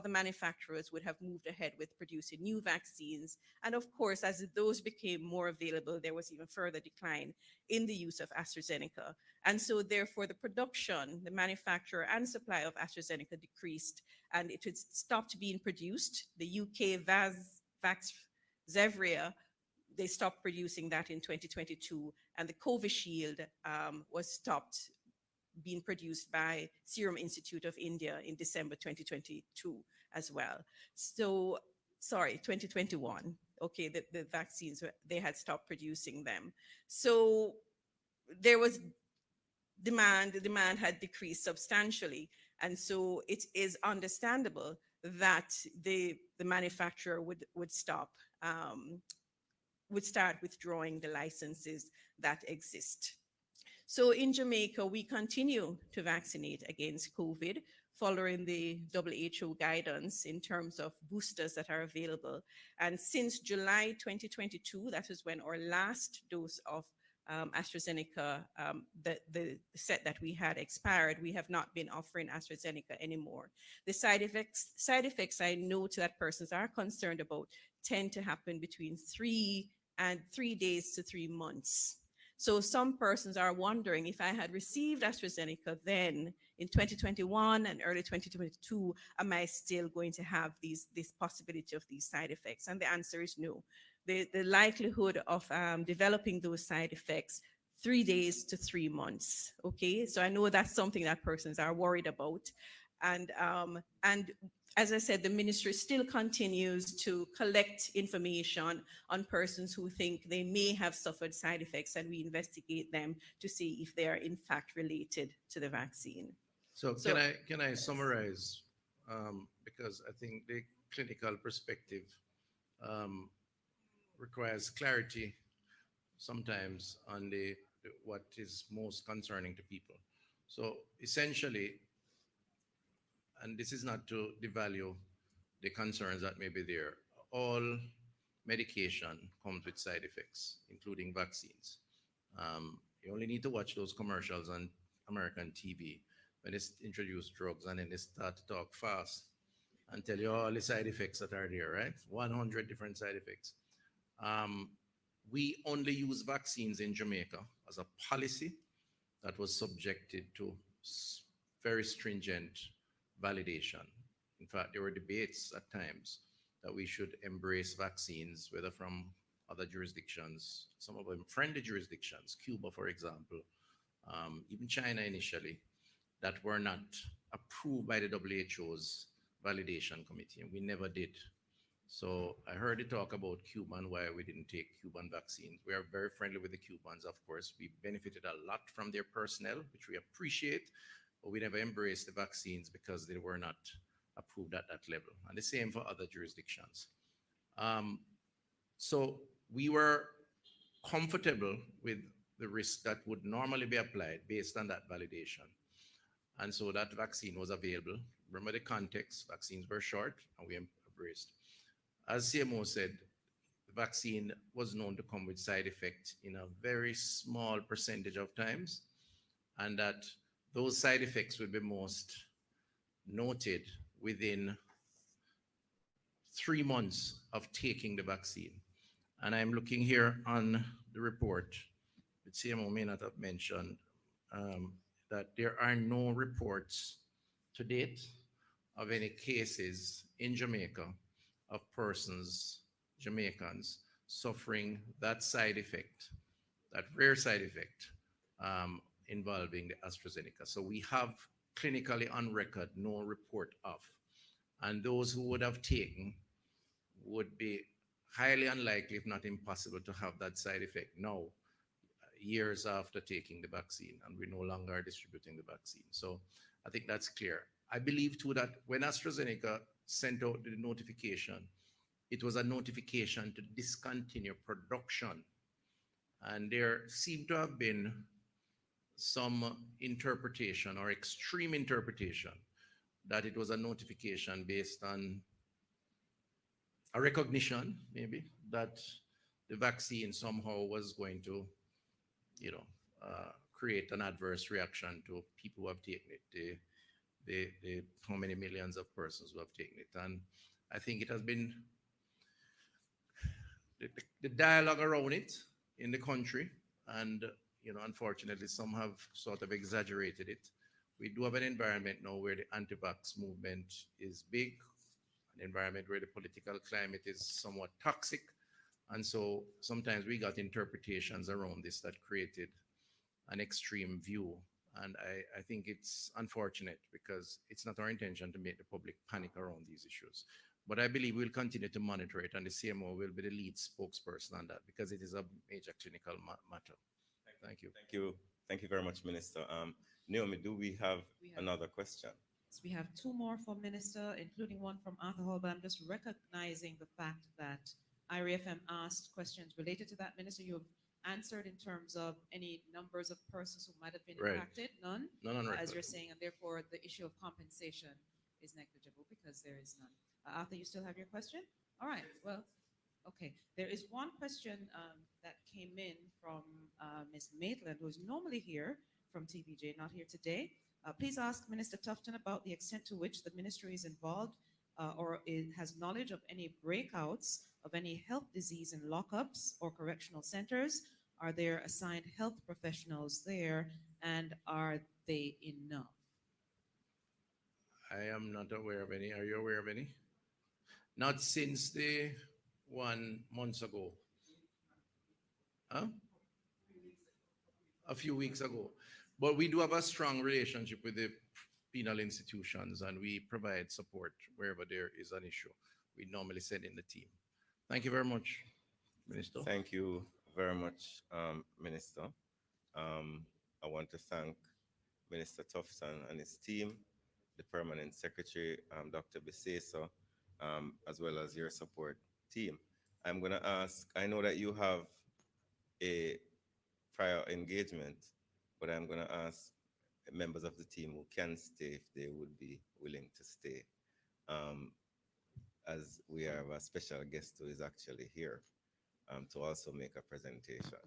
manufacturers would have moved ahead with producing new vaccines. And of course, as those became more available, there was even further decline in the use of AstraZeneca. And so therefore the production, the manufacture and supply of AstraZeneca decreased, and it had stopped being produced. The UK Vaxzevria, they stopped producing that in 2022, and the Covishield was stopped being produced by Serum Institute of India in December 2022 as well. So, sorry, 2021. Okay, the vaccines, they had stopped producing them. So there was demand, the demand had decreased substantially. And so it is understandable that the manufacturer would start withdrawing the licenses that exist. So in Jamaica, we continue to vaccinate against COVID following the WHO guidance in terms of boosters that are available. And since July 2022, that is when our last dose of AstraZeneca, the set that we had expired, we have not been offering AstraZeneca anymore. The side effects I note that persons are concerned about tend to happen between 3 days to 3 months. So some persons are wondering, if I had received AstraZeneca then in 2021 and early 2022, am I still going to have this possibility of these side effects? And the answer is no. The likelihood of developing those side effects, 3 days to 3 months. Okay, so I know that's something that persons are worried about. And as I said, the ministry still continues to collect information on persons who think they may have suffered side effects, and we investigate them to see if they are in fact related to the vaccine. So can I summarize? Because I think the clinical perspective requires clarity sometimes on what is most concerning to people. So essentially, and this is not to devalue the concerns that may be there, all medication comes with side effects, including vaccines. You only need to watch those commercials on American TV when they introduce drugs, and then they start to talk fast and tell you all the side effects that are there, right? 100 different side effects. We only use vaccines in Jamaica as a policy that was subjected to very stringent validation. In fact, there were debates at times that we should embrace vaccines, whether from other jurisdictions, some of them friendly jurisdictions, Cuba, for example, even China initially, that were not approved by the WHO's validation committee, and we never did. So I heard you talk about Cuba and why we didn't take Cuban vaccines. We are very friendly with the Cubans, of course. We benefited a lot from their personnel, which we appreciate, but we never embraced the vaccines because they were not approved at that level. And the same for other jurisdictions. So we were comfortable with the risk that would normally be applied based on that validation. And so that vaccine was available. Remember the context, vaccines were short and we embraced. As CMO said, the vaccine was known to come with side effects in a very small percentage of times, and that those side effects would be most noted within 3 months of taking the vaccine. And I'm looking here on the report, which CMO may not have mentioned, that there are no reports to date of any cases in Jamaica of persons, Jamaicans, suffering that side effect, that rare side effect involving the AstraZeneca. So we have clinically on record no report of. And those who would have taken would be highly unlikely, if not impossible, to have that side effect now, years after taking the vaccine, and we no longer are distributing the vaccine. So I think that's clear. I believe too that when AstraZeneca sent out the notification, it was a notification to discontinue production. And there seemed to have been some interpretation or extreme interpretation that it was a notification based on a recognition, maybe, that the vaccine somehow was going to, create an adverse reaction to people who have taken it, the how many millions of persons who have taken it. And I think it has been the dialogue around it in the country, and unfortunately, some have sort of exaggerated it. We do have an environment now where the anti-vax movement is big, an environment where the political climate is somewhat toxic. And so sometimes we got interpretations around this that created an extreme view. And I think it's unfortunate because it's not our intention to make the public panic around these issues. But I believe we'll continue to monitor it, and the CMO will be the lead spokesperson on that because it is a major clinical matter. Thank you. Thank you. Thank you very much, Minister. Naomi, do we have another question? So we have two more for Minister, including one from Arthur Hall, but I'm just recognizing the fact that IRFM asked questions related to that. Minister, you have answered in terms of any numbers of persons who might have been Right. impacted. None, None on record. as you're saying, and therefore the issue of compensation is negligible because there is none. Arthur, you still have your question? All right, well, okay. There is one question that came in from Ms. Maitland, who is normally here from TVJ, not here today. Please ask Minister Tufton about the extent to which the ministry is involved or has knowledge of any breakouts of any health disease in lockups or correctional centers. Are there assigned health professionals there, and are they enough? I am not aware of any. Are you aware of any? Not since the 1 month ago. Huh? A few weeks ago. But we do have a strong relationship with the penal institutions, and we provide support wherever there is an issue. We normally send in the team. Thank you very much, Minister. Thank you very much, Minister. I want to thank Minister Tufton and his team, the Permanent Secretary, Dr. Biseso, as well as your support team. I'm going to ask, I know that you have a prior engagement, but I'm going to ask members of the team who can stay if they would be willing to stay, as we have a special guest who is actually here to also make a presentation.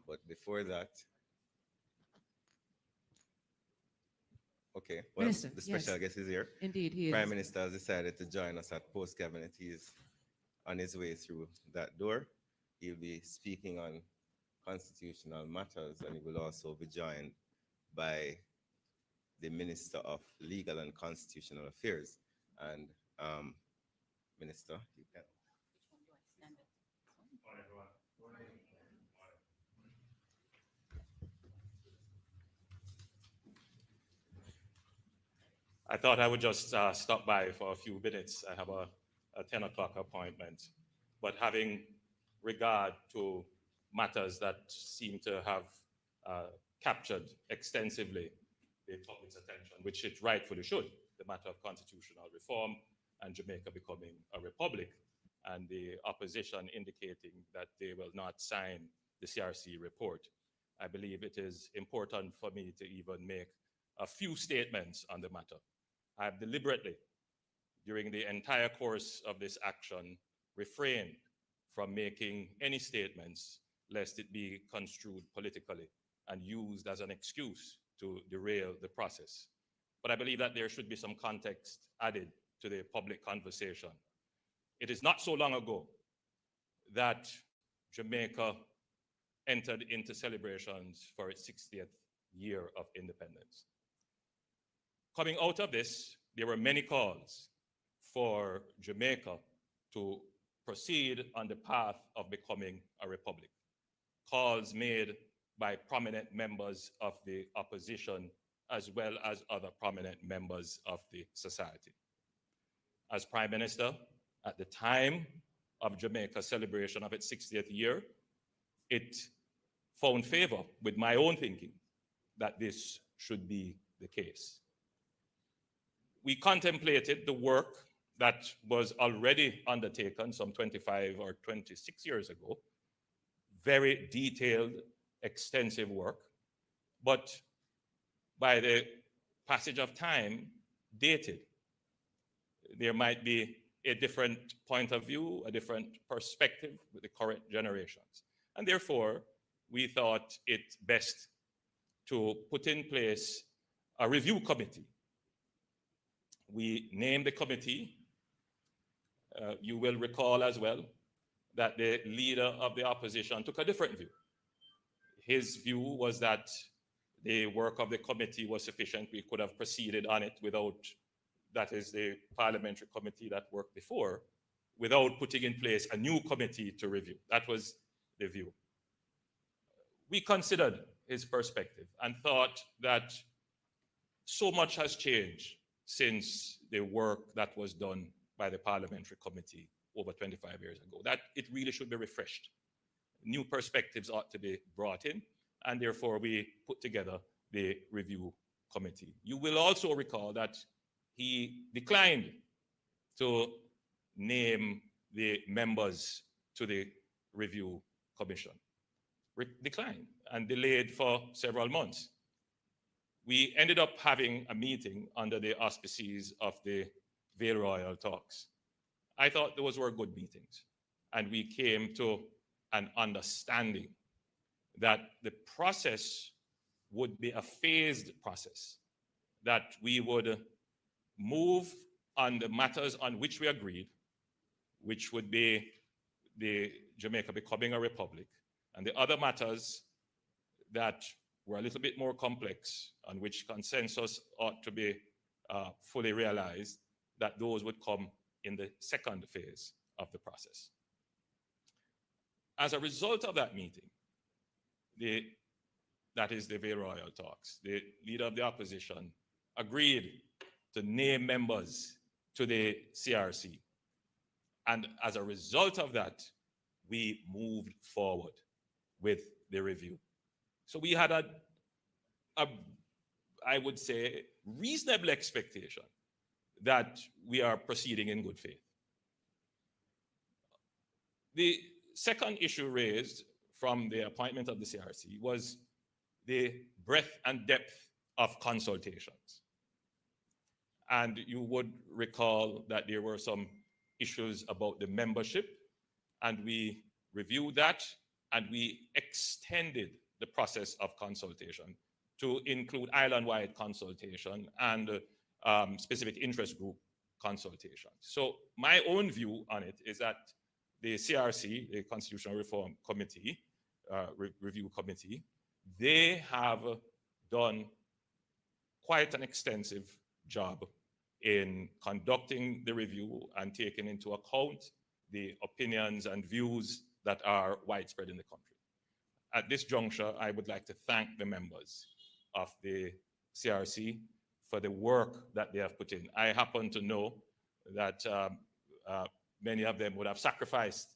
But before that, okay, well, Minister, the special yes. guest is here. Indeed, he Prime is. Minister has decided to join us at Post Cabinet. He is on his way through that door. He'll be speaking on constitutional matters, and he will also be joined by the Minister of Legal and Constitutional Affairs. And Minister, you can. I thought I would just stop by for a few minutes. I have a 10 o'clock appointment. But having regard to matters that seem to have captured extensively the public's attention, which it rightfully should, the matter of constitutional reform and Jamaica becoming a republic, and the opposition indicating that they will not sign the CRC report. I believe it is important for me to even make a few statements on the matter. I have deliberately, during the entire course of this action, refrained from making any statements lest it be construed politically and used as an excuse to derail the process. But I believe that there should be some context added to the public conversation. It is not so long ago that Jamaica entered into celebrations for its 60th year of independence. Coming out of this, there were many calls for Jamaica to proceed on the path of becoming a republic. Calls made by prominent members of the opposition as well as other prominent members of the society. As Prime Minister, at the time of Jamaica's celebration of its 60th year, it found favor with my own thinking that this should be the case. We contemplated the work that was already undertaken some 25 or 26 years ago, very detailed, extensive work, but by the passage of time, dated. There might be a different point of view, a different perspective with the current generations. And therefore, we thought it best to put in place a review committee. We named the committee. You will recall as well that the leader of the opposition took a different view. His view was that the work of the committee was sufficient. We could have proceeded on it without, that is the parliamentary committee that worked before, without putting in place a new committee to review. That was the view. We considered his perspective and thought that so much has changed since the work that was done by the parliamentary committee over 25 years ago, that it really should be refreshed. New perspectives ought to be brought in, and therefore we put together the review committee. You will also recall that he declined to name the members to the review commission. Declined and delayed for several months. We ended up having a meeting under the auspices of the Vale Royal talks. I thought those were good meetings, and we came to an understanding that the process would be a phased process, that we would move on the matters on which we agreed, which would be the Jamaica becoming a republic, and the other matters that were a little bit more complex, on which consensus ought to be fully realized, that those would come in the second phase of the process. As a result of that meeting, that is the Vale Royal talks, the leader of the opposition agreed to name members to the CRC. And as a result of that, we moved forward with the review. So we had I would say, reasonable expectation that we are proceeding in good faith. The second issue raised from the appointment of the CRC was the breadth and depth of consultations. And you would recall that there were some issues about the membership, and we reviewed that, and we extended the process of consultation to include island-wide consultation and specific interest group consultation. So my own view on it is that the CRC, the Constitutional Reform Committee, Review Committee, they have done quite an extensive job in conducting the review and taking into account the opinions and views that are widespread in the country. At this juncture, I would like to thank the members of the CRC for the work that they have put in. I happen to know that many of them would have sacrificed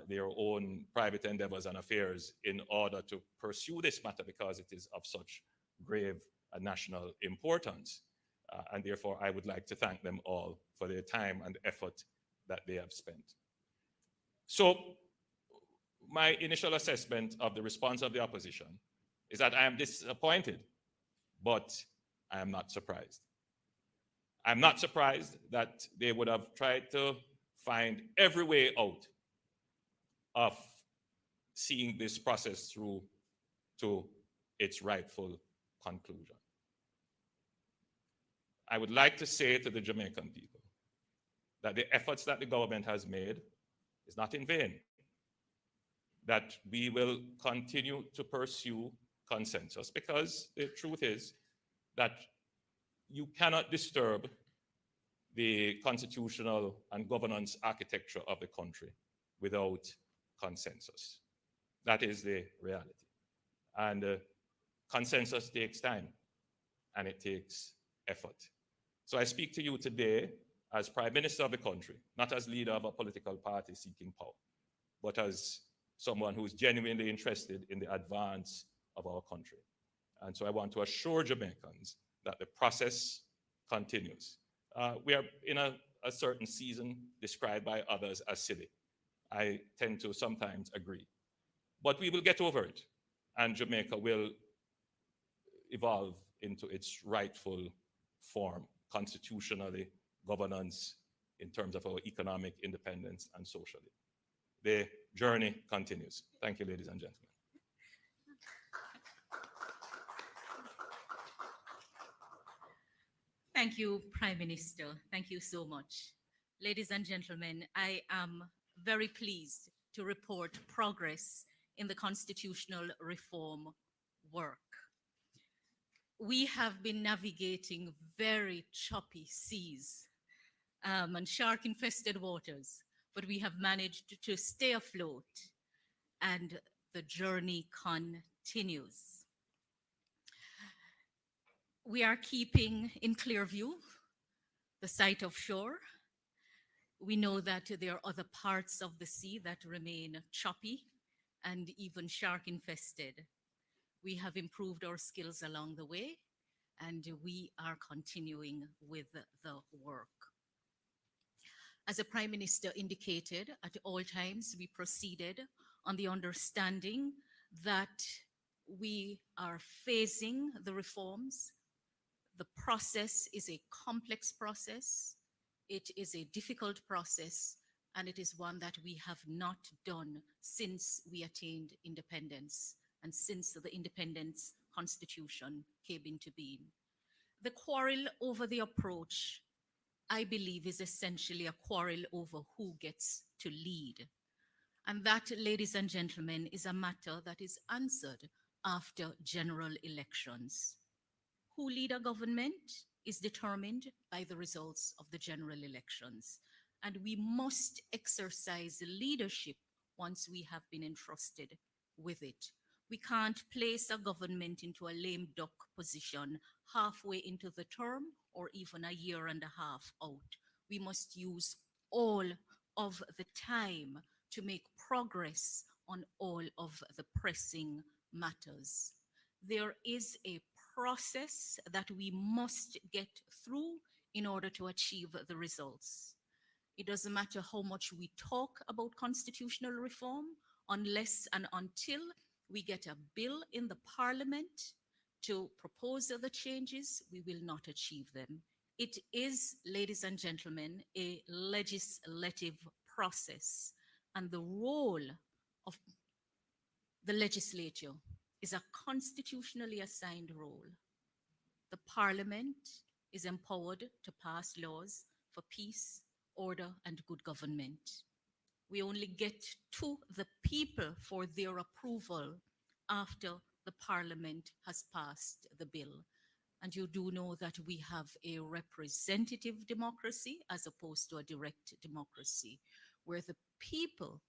their own private endeavors and affairs in order to pursue this matter because it is of such grave national importance. And therefore, I would like to thank them all for their time and effort that they have spent. So my initial assessment of the response of the opposition is that I am disappointed, but I am not surprised. I'm not surprised that they would have tried to find every way out of seeing this process through to its rightful conclusion. I would like to say to the Jamaican people that the efforts that the government has made is not in vain, that we will continue to pursue consensus, because the truth is that you cannot disturb the constitutional and governance architecture of the country without consensus. That is the reality. And consensus takes time and it takes effort. So I speak to you today as Prime Minister of the country, not as leader of a political party seeking power, but as someone who is genuinely interested in the advance of our country. And so I want to assure Jamaicans that the process continues. We are in a certain season described by others as silly. I tend to sometimes agree. But we will get over it, and Jamaica will evolve into its rightful form, constitutionally, governance, in terms of our economic independence and socially. The journey continues. Thank you, ladies and gentlemen. Thank you, Prime Minister. Thank you so much. Ladies and gentlemen, I am very pleased to report progress in the constitutional reform work. We have been navigating very choppy seas and shark-infested waters, but we have managed to stay afloat, and the journey continues. We are keeping in clear view the sight of shore. We know that there are other parts of the sea that remain choppy and even shark-infested. We have improved our skills along the way, and we are continuing with the work. As the Prime Minister indicated, at all times we proceeded on the understanding that we are phasing the reforms. The process is a complex process. It is a difficult process, and it is one that we have not done since we attained independence and since the Independence Constitution came into being. The quarrel over the approach, I believe, is essentially a quarrel over who gets to lead. And that, ladies and gentlemen, is a matter that is answered after general elections. Who lead a government is determined by the results of the general elections. And we must exercise leadership once we have been entrusted with it. We can't place a government into a lame duck position halfway into the term or even a year and a half out. We must use all of the time to make progress on all of the pressing matters. There is a process that we must get through in order to achieve the results. It doesn't matter how much we talk about constitutional reform, unless and until we get a bill in the Parliament to propose the changes, we will not achieve them. It is, ladies and gentlemen, a legislative process, and the role of the legislature is a constitutionally assigned role. The Parliament is empowered to pass laws for peace, order, and good government. We only get to the people for their approval after the Parliament has passed the bill. And you do know that we have a representative democracy as opposed to a direct democracy, where the people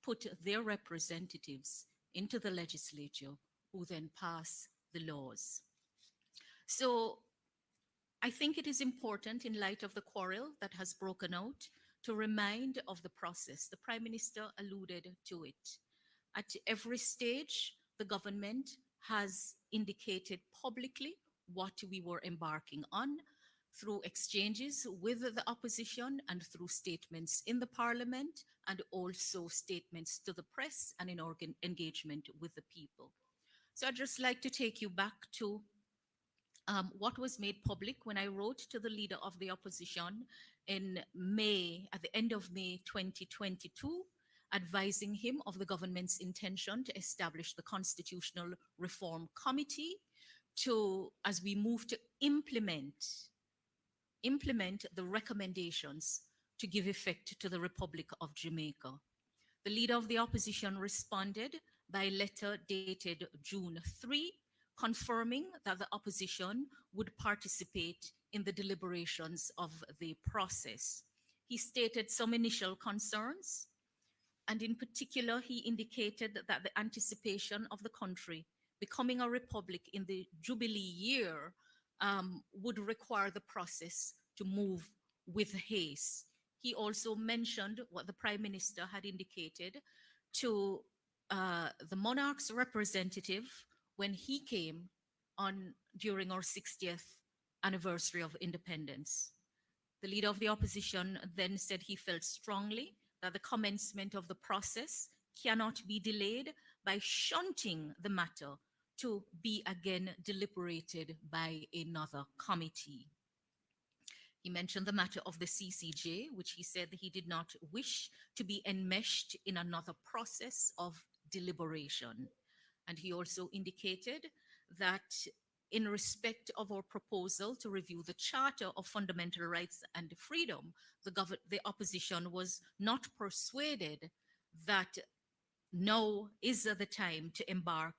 put their representatives into the legislature, who then pass the laws. So I think it is important, in light of the quarrel that has broken out, to remind of the process. The Prime Minister alluded to it. At every stage, the government has indicated publicly what we were embarking on, through exchanges with the opposition and through statements in the Parliament, and also statements to the press and in engagement with the people. So I'd just like to take you back to what was made public when I wrote to the leader of the opposition in May, at the end of May 2022, advising him of the government's intention to establish the Constitutional Reform Committee to, as we move to implement the recommendations to give effect to the Republic of Jamaica. The leader of the opposition responded by letter dated June 3, confirming that the opposition would participate in the deliberations of the process. He stated some initial concerns, and in particular, he indicated that the anticipation of the country becoming a republic in the Jubilee year would require the process to move with haste. He also mentioned what the Prime Minister had indicated to the monarch's representative when he came on during our 60th anniversary of independence. The leader of the opposition then said he felt strongly that the commencement of the process cannot be delayed by shunting the matter to be again deliberated by another committee. He mentioned the matter of the CCJ, which he said he did not wish to be enmeshed in another process of deliberation. And he also indicated that in respect of our proposal to review the Charter of Fundamental Rights and Freedom, the opposition was not persuaded that now is the time to embark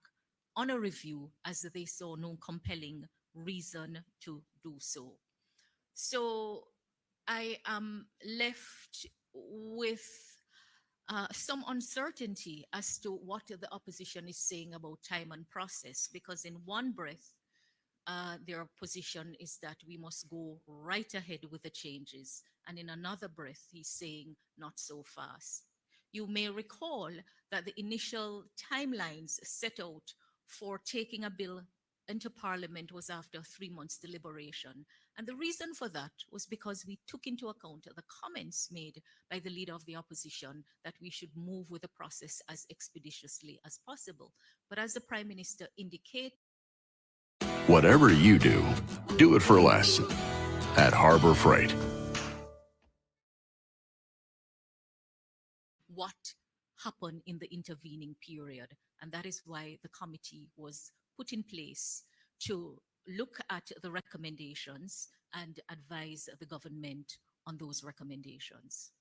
on a review, as they saw no compelling reason to do so. So I am left with some uncertainty as to what the opposition is saying about time and process, because in one breath, their position is that we must go right ahead with the changes. And in another breath, he's saying not so fast. You may recall that the initial timelines set out for taking a bill into Parliament was after 3 months deliberation. And the reason for that was because we took into account the comments made by the leader of the opposition that we should move with the process as expeditiously as possible. But as the Prime Minister indicated, whatever you do it for less at Harbor Freight. what happened in the intervening period. And that is why the committee was put in place to look at the recommendations and advise the government on those recommendations.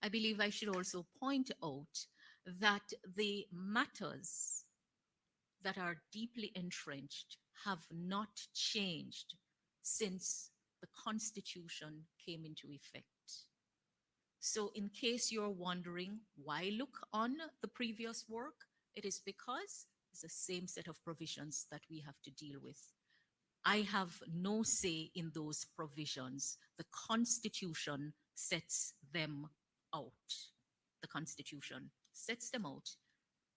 I believe I should also point out that the matters that are deeply entrenched have not changed since the Constitution came into effect. So in case you're wondering why look on the previous work, it is because it's the same set of provisions that we have to deal with. I have no say in those provisions. The Constitution sets them out. The Constitution sets them out.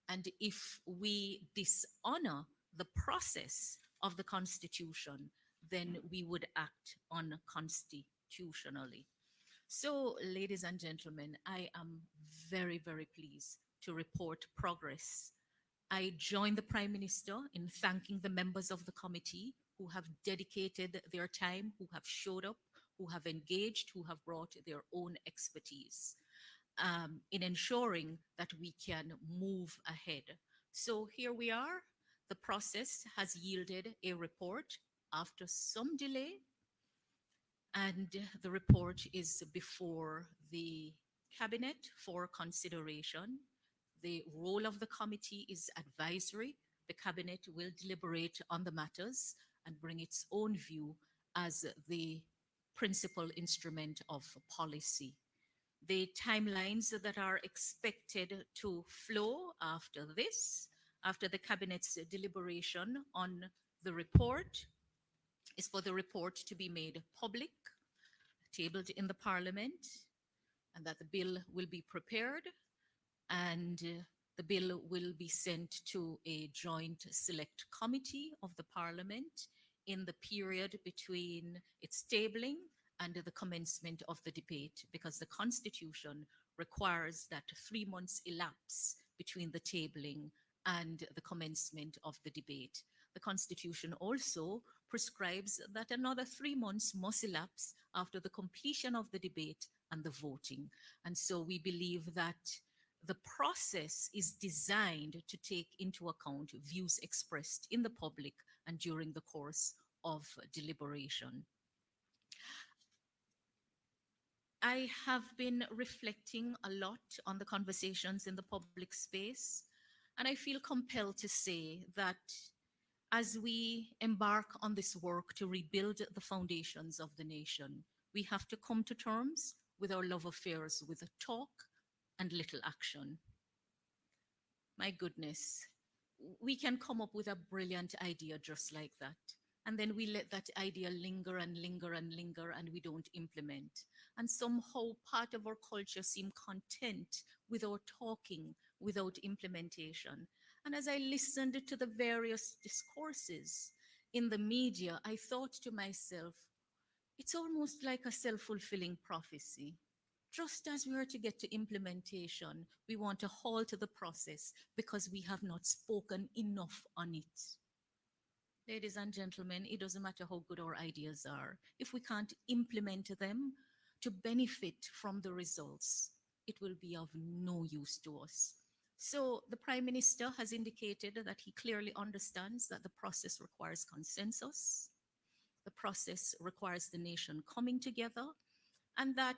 And if we dishonor the process of the Constitution, then we would act unconstitutionally. So, ladies and gentlemen, I am very, very pleased to report progress. I join the Prime Minister in thanking the members of the committee who have dedicated their time, who have showed up, who have engaged, who have brought their own expertise in ensuring that we can move ahead. So here we are. The process has yielded a report after some delay, and the report is before the cabinet for consideration. The role of the committee is advisory. The cabinet will deliberate on the matters and bring its own view as the principal instrument of policy. The timelines that are expected to flow after this, after the cabinet's deliberation on the report, is for the report to be made public, tabled in the Parliament, and that the bill will be prepared and the bill will be sent to a joint select committee of the Parliament in the period between its tabling and the commencement of the debate, because the Constitution requires that 3 months elapse between the tabling and the commencement of the debate. the Constitution also prescribes that another 3 months must elapse after the completion of the debate and the voting. And so we believe that the process is designed to take into account views expressed in the public and during the course of deliberation. I have been reflecting a lot on the conversations in the public space, and I feel compelled to say that as we embark on this work to rebuild the foundations of the nation, we have to come to terms with our love affairs with talk and little action. My goodness, we can come up with a brilliant idea just like that. And then we let that idea linger and linger and linger, and we don't implement. And somehow part of our culture seems content without talking, without implementation. And as I listened to the various discourses in the media, I thought to myself, it's almost like a self-fulfilling prophecy. Just as we are to get to implementation, we want to halt the process because we have not spoken enough on it. Ladies and gentlemen, it doesn't matter how good our ideas are. If we can't implement them to benefit from the results, it will be of no use to us. So the Prime Minister has indicated that he clearly understands that the process requires consensus, the process requires the nation coming together, and that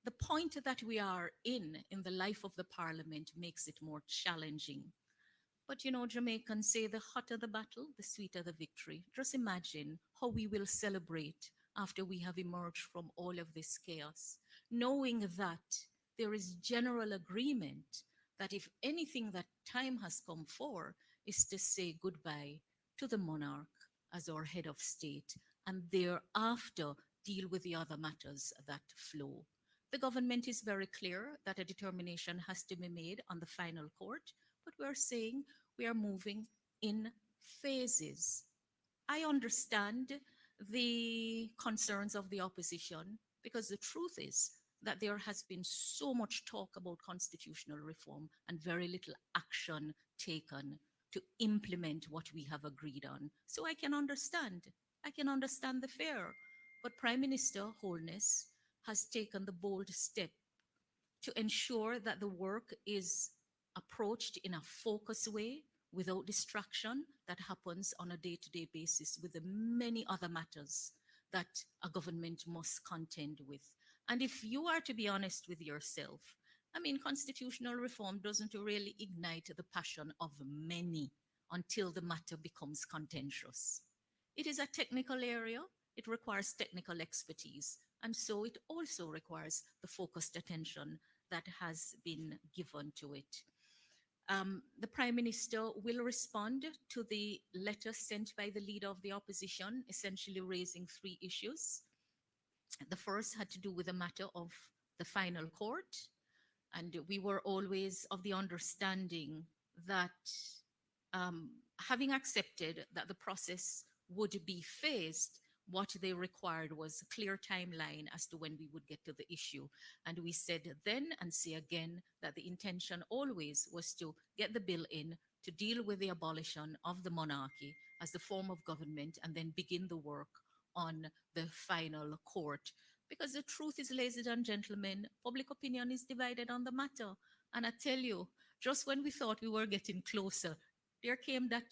the point that we are in the life of the Parliament makes it more challenging. But you know, Jamaicans say the hotter the battle, the sweeter the victory. Just imagine how we will celebrate after we have emerged from all of this chaos, knowing that there is general agreement that if anything that time has come for is to say goodbye to the monarch as our head of state, and thereafter deal with the other matters that flow. The government is very clear that a determination has to be made on the final court, but we're saying we are moving in phases. I understand the concerns of the opposition because the truth is that there has been so much talk about constitutional reform and very little action taken to implement what we have agreed on. So I can understand the fear. But Prime Minister Holness has taken the bold step to ensure that the work is approached in a focused way without distraction that happens on a day-to-day basis with the many other matters that a government must contend with. And if you are to be honest with yourself, I mean, constitutional reform doesn't really ignite the passion of many until the matter becomes contentious. It is a technical area. It requires technical expertise. And so it also requires the focused attention that has been given to it. The Prime Minister will respond to the letter sent by the leader of the opposition, essentially raising 3 issues. The first had to do with the matter of the final court. And we were always of the understanding that having accepted that the process would be phased, what they required was a clear timeline as to when we would get to the issue. And we said then and say again that the intention always was to get the bill in to deal with the abolition of the monarchy as the form of government and then begin the work on the final court. Because the truth is, ladies and gentlemen, public opinion is divided on the matter. And I tell you, just when we thought we were getting closer, there came that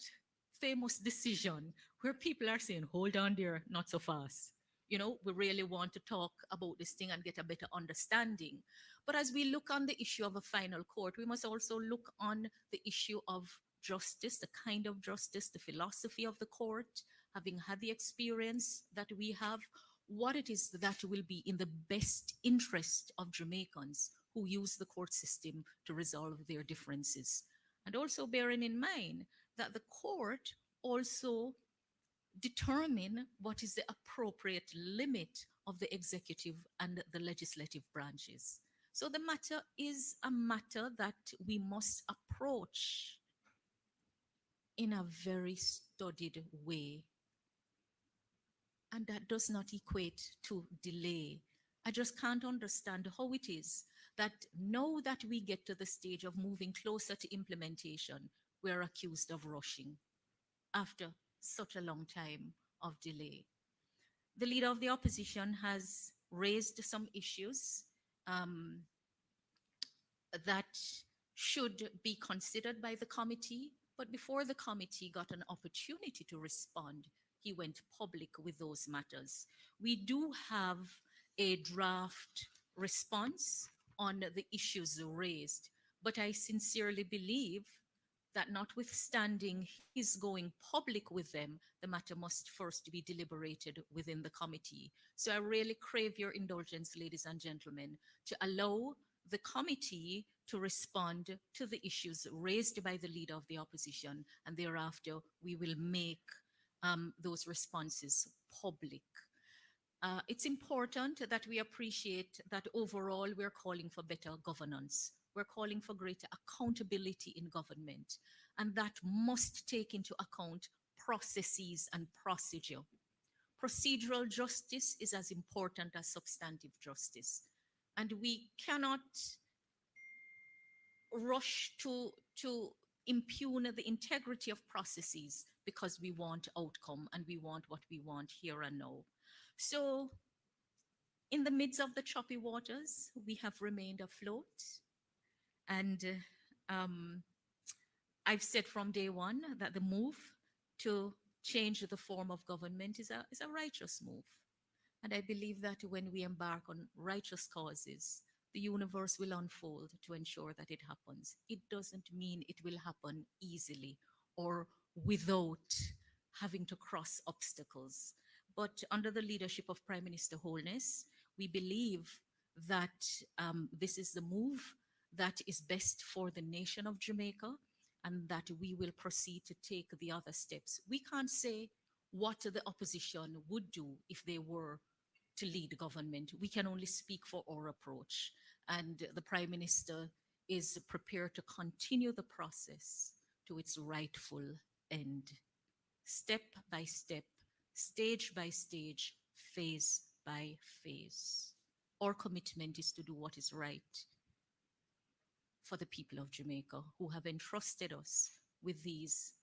famous decision where people are saying, hold on there, not so fast. You know, we really want to talk about this thing and get a better understanding. But as we look on the issue of a final court, we must also look on the issue of justice, the kind of justice, the philosophy of the court, having had the experience that we have, what it is that will be in the best interest of Jamaicans who use the court system to resolve their differences. And also bearing in mind that the court also determine what is the appropriate limit of the executive and the legislative branches. So the matter is a matter that we must approach in a very studied way. And that does not equate to delay. I just can't understand how it is that now that we get to the stage of moving closer to implementation, we're accused of rushing. after such a long time of delay. The leader of the opposition has raised some issues um, that should be considered by the committee, but before the committee got an opportunity to respond, he went public with those matters. We do have a draft response on the issues raised, but I sincerely believe that notwithstanding his going public with them, the matter must first be deliberated within the committee. So I really crave your indulgence, ladies and gentlemen, to allow the committee to respond to the issues raised by the leader of the opposition, and thereafter we will make those responses public. It's important that we appreciate that overall we're calling for better governance. We're calling for greater accountability in government, and that must take into account processes and procedure. Procedural justice is as important as substantive justice, and we cannot rush to impugn the integrity of processes because we want outcome and we want what we want here and now. So in the midst of the choppy waters, we have remained afloat. And I've said from day one that the move to change the form of government is a righteous move. And I believe that when we embark on righteous causes, the universe will unfold to ensure that it happens. It doesn't mean it will happen easily or without having to cross obstacles. But under the leadership of Prime Minister Holness, we believe that this is the move that is best for the nation of Jamaica, and that we will proceed to take the other steps. We can't say what the opposition would do if they were to lead government. We can only speak for our approach. And the Prime Minister is prepared to continue the process to its rightful end, step by step, stage by stage, phase by phase. Our commitment is to do what is right for the people of Jamaica who have entrusted us with these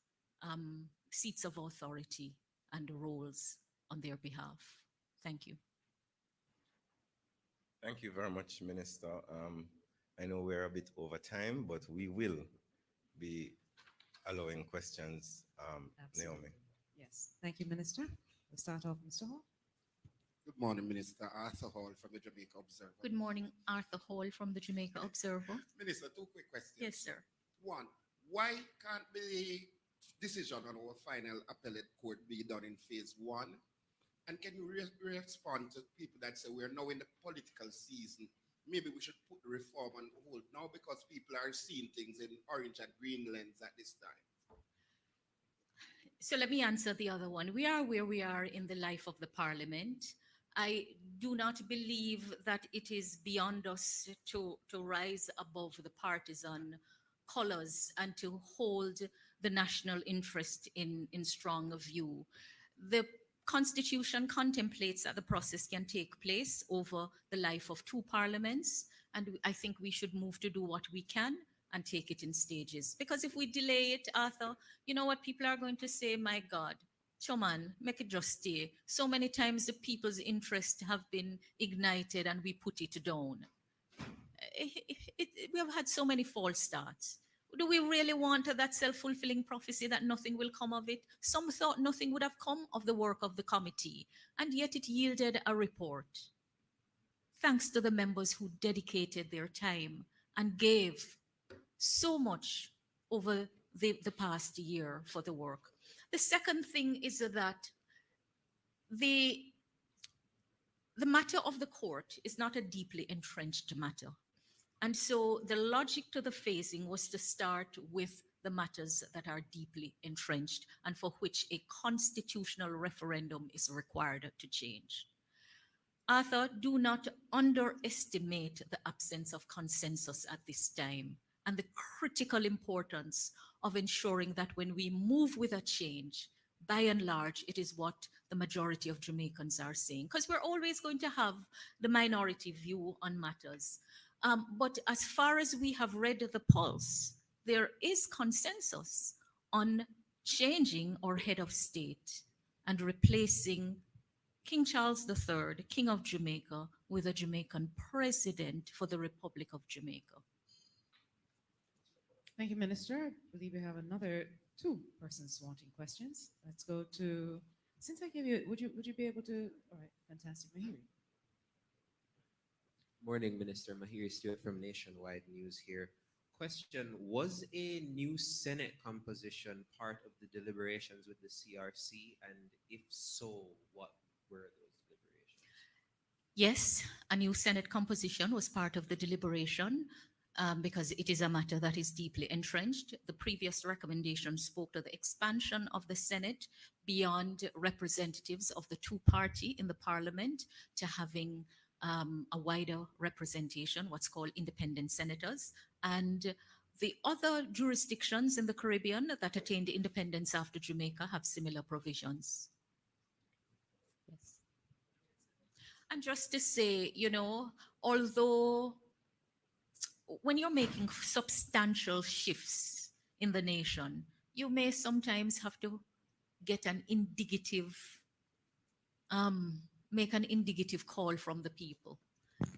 seats of authority and roles on their behalf. Thank you. Thank you very much, Minister. I know we're a bit over time, but we will be allowing questions, Absolutely. Naomi. Yes. Thank you, Minister. We'll start off, Mr. Hall. Good morning, Minister. Arthur Hall from the Jamaica Observer. Good morning, Arthur Hall from the Jamaica Observer. Minister, two quick questions. Yes, sir. One, why can't the decision on our final appellate court be done in phase one? And can you respond to people that say we're now in the political season? Maybe we should put the reform on hold now because people are seeing things in orange and green lens at this time. So let me answer the other one. We are where we are in the life of the parliament. I do not believe that it is beyond us to rise above the partisan colors and to hold the national interest in strong view. The Constitution contemplates that the process can take place over the life of two parliaments, and I think we should move to do what we can and take it in stages. Because if we delay it, Arthur, you know what people are going to say? My God, Choman, make it just stay. So many times the people's interest have been ignited and we put it down. We have had so many false starts. Do we really want that self-fulfilling prophecy that nothing will come of it? Some thought nothing would have come of the work of the committee, and yet it yielded a report. Thanks to the members who dedicated their time and gave so much over the past year for the work. The second thing is that the matter of the court is not a deeply entrenched matter. And so the logic to the phasing was to start with the matters that are deeply entrenched and for which a constitutional referendum is required to change. Arthur, do not underestimate the absence of consensus at this time and the critical importance of ensuring that when we move with a change, by and large, it is what the majority of Jamaicans are saying, because we're always going to have the minority view on matters. But as far as we have read the pulse, there is consensus on changing our head of state and replacing King Charles III, King of Jamaica, with a Jamaican president for the Republic of Jamaica. Thank you, Minister. I believe we have another two persons wanting questions. Let's go to, since I gave you, would you be able to, all right, fantastic, Mahiri. Morning, Minister. Mahiri Stewart from Nationwide News here. Question, was a new Senate composition part of the deliberations with the CRC? And if so, what were those deliberations? Yes, a new Senate composition was part of the deliberation because it is a matter that is deeply entrenched. The previous recommendation spoke to the expansion of the Senate beyond representatives of the two-party in the parliament to having a wider representation, what's called independent senators. And the other jurisdictions in the Caribbean that attained independence after Jamaica have similar provisions. Yes. And just to say, you know, although when you're making substantial shifts in the nation, you may sometimes have to get an indicative, make an indicative call from the people.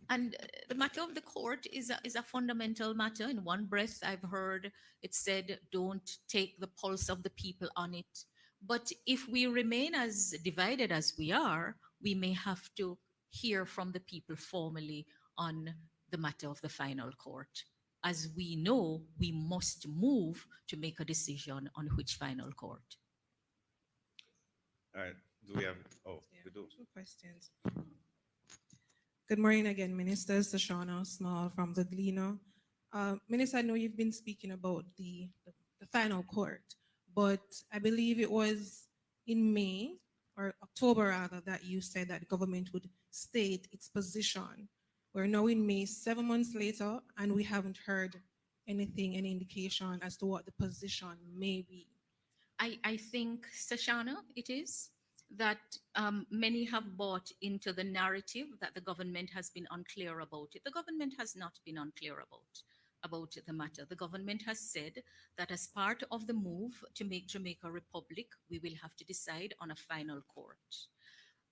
And the matter of the court is a fundamental matter. In one breath, I've heard it said, don't take the pulse of the people on it. But if we remain as divided as we are, we may have to hear from the people formally on the matter of the final court. As we know, we must move to make a decision on which final court. All right. Do we have, oh, Yeah, we do. two questions. Good morning again, Ministers. Shoshana Small from the Gleaner. Minister, I know you've been speaking about the final court, but I believe it was in May or October rather that you said that the government would state its position. We're now in May, 7 months later, and we haven't heard anything, any indication as to what the position may be. I think, Sashana, it is that many have bought into the narrative that the government has been unclear about it. The government has not been unclear about the matter. The government has said that as part of the move to make Jamaica a republic, we will have to decide on a final court.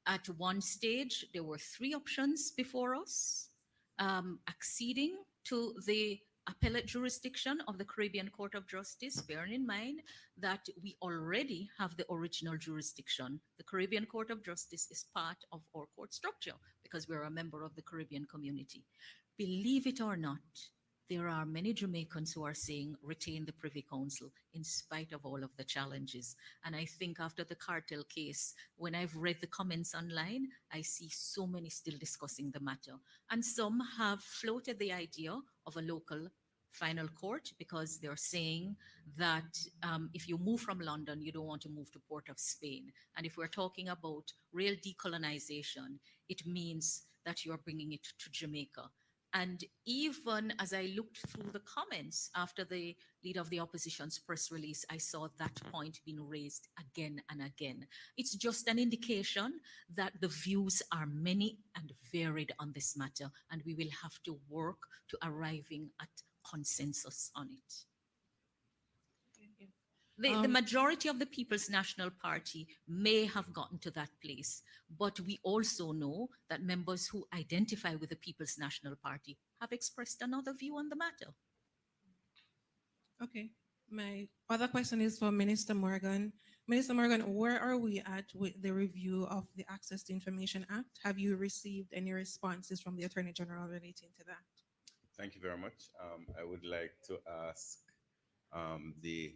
At one stage, there were three options before us: acceding to the appellate jurisdiction of the Caribbean Court of Justice, bearing in mind that we already have the original jurisdiction. The Caribbean Court of Justice is part of our court structure because we're a member of the Caribbean community. Believe it or not, there are many Jamaicans who are saying retain the Privy Council in spite of all of the challenges. And I think after the cartel case, when I've read the comments online, I see so many still discussing the matter. And some have floated the idea of a local final court because they're saying that if you move from London, you don't want to move to Port of Spain. And if we're talking about real decolonization, it means that you're bringing it to Jamaica. And even as I looked through the comments after the leader of the opposition's press release, I saw that point being raised again and again. It's just an indication that the views are many and varied on this matter, and we will have to work to arriving at consensus on it. The majority of the People's National Party may have gotten to that place, but we also know that members who identify with the People's National Party have expressed another view on the matter. Okay. My other question is for Minister Morgan. Minister Morgan, where are we at with the review of the Access to Information Act? Have you received any responses from the Attorney General relating to that? Thank you very much. I would like to ask the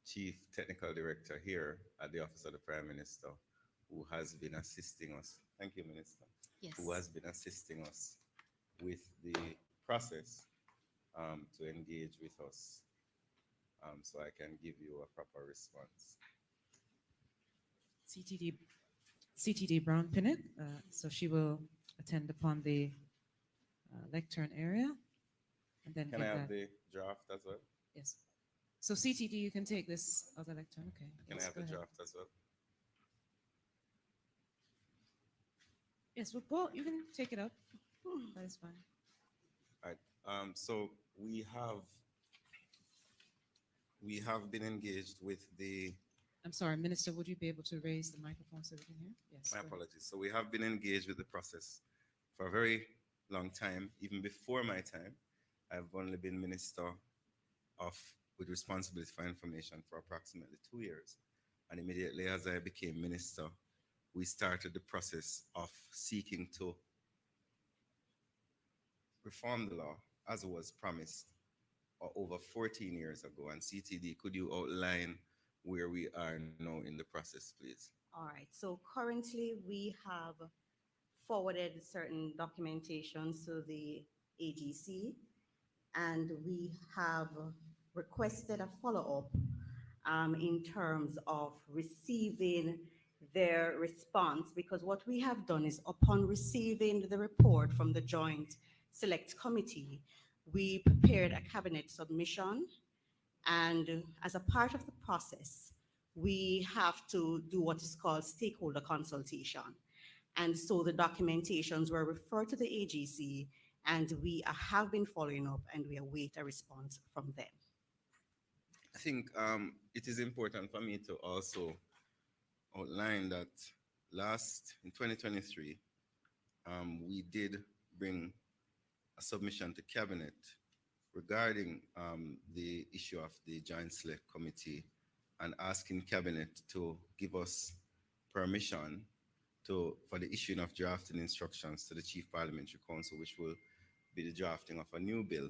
Chief Technical Director here at the Office of the Prime Minister, who has been assisting us. Thank you, Minister. Yes. Who has been assisting us with the process to engage with us, so I can give you a proper response. CTD Brown Pinnock, so she will attend upon the lectern area, and then Can I have the draft as well? Yes. So CTD, you can take this other lectern. Okay. Can I have the draft as well? Yes, well, you can take it up. That is fine. All right. So we have We have been engaged with the, I'm sorry, Minister, would you be able to raise the microphone so we can hear? Yes. my go ahead. apologies. So we have been engaged with the process for a very long time, even before my time. I've only been Minister of with responsibility for information for approximately 2 years. And immediately as I became minister, we started the process of seeking to reform the law as was promised over 14 years ago. And CTD, could you outline where we are now in the process, please? All right, so currently we have forwarded certain documentations to the AGC, and we have requested a follow-up in terms of receiving their response, because what we have done is upon receiving the report from the Joint Select Committee, we prepared a cabinet submission, and as a part of the process, we have to do what is called stakeholder consultation. And so the documentations were referred to the AGC, and we have been following up, and we await a response from them. I think it is important for me to also outline that in 2023, we did bring a submission to cabinet regarding the issue of the Joint Select Committee and asking cabinet to give us permission for the issuing of drafting instructions to the Chief Parliamentary Council, which will be the drafting of a new bill.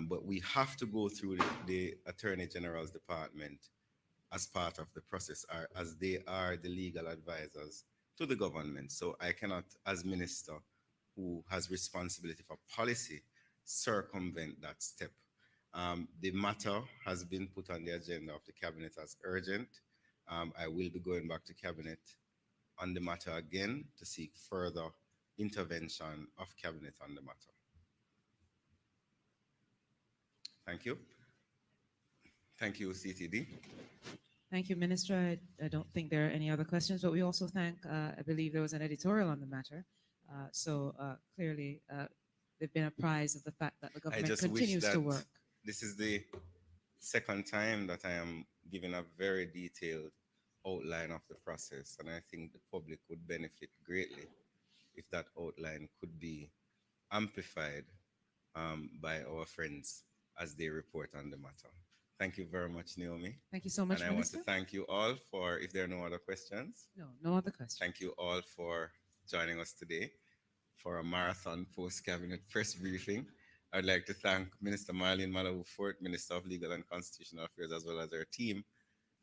But we have to go through the Attorney General's Department as part of the process, as they are the legal advisors to the government. So I cannot, as minister who has responsibility for policy, circumvent that step. The matter has been put on the agenda of the cabinet as urgent. I will be going back to cabinet on the matter again to seek further intervention of cabinet on the matter. Thank you. Thank you, CTD. Thank you, Minister. I don't think there are any other questions, but we also thank, I believe there was an editorial on the matter. So clearly, they've been apprised of the fact that the government continues to work. This is the second time that I am giving a very detailed outline of the process, and I think the public would benefit greatly if that outline could be amplified by our friends as they report on the matter. Thank you very much, Naomi. Thank you so much, and I Minister. want to thank you all for, if there are no other questions. No, no other questions. Thank you all for joining us today for a marathon post-cabinet press briefing. I'd like to thank Minister Marlene Malawu-Fort, Minister of Legal and Constitutional Affairs, as well as her team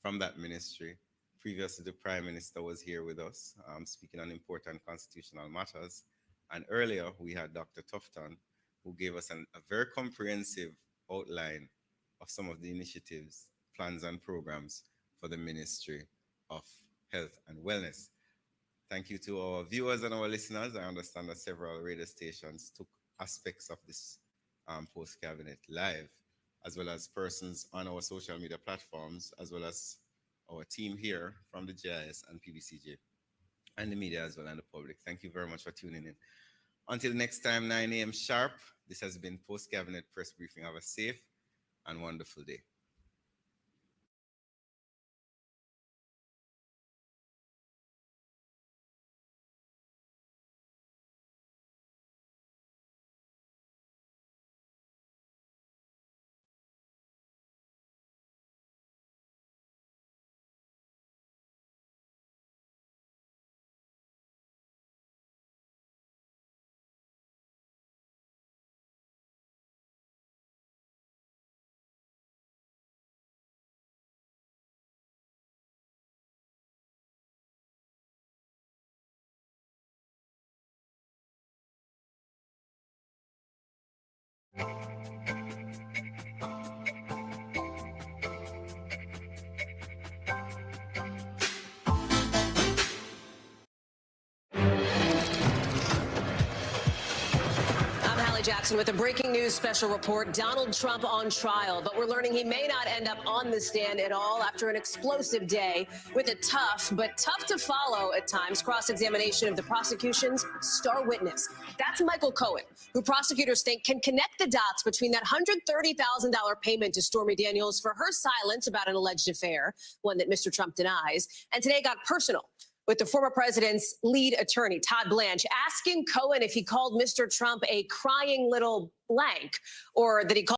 from that ministry. Previously, the Prime Minister was here with us, speaking on important constitutional matters. And earlier, we had Dr. Tufton, who gave us a very comprehensive outline of some of the initiatives, plans, and programs for the Ministry of Health and Wellness. Thank you to our viewers and our listeners. I understand that several radio stations took aspects of this post-cabinet live, as well as persons on our social media platforms, as well as our team here from the GIS and PBCJ, and the media as well, and the public. Thank you very much for tuning in. Until next time, 9 a.m. sharp, this has been Post-Cabinet Press Briefing. Have a safe and wonderful day. Molly Jackson with a breaking news special report. Donald Trump on trial, but we're learning he may not end up on the stand at all after an explosive day with a tough to follow at times cross-examination of the prosecution's star witness. That's Michael Cohen, who prosecutors think can connect the dots between that $130,000 payment to Stormy Daniels for her silence about an alleged affair, one that Mr. Trump denies, and today got personal with the former president's lead attorney, Todd Blanche, asking Cohen if he called Mr. Trump a crying little blank or that he called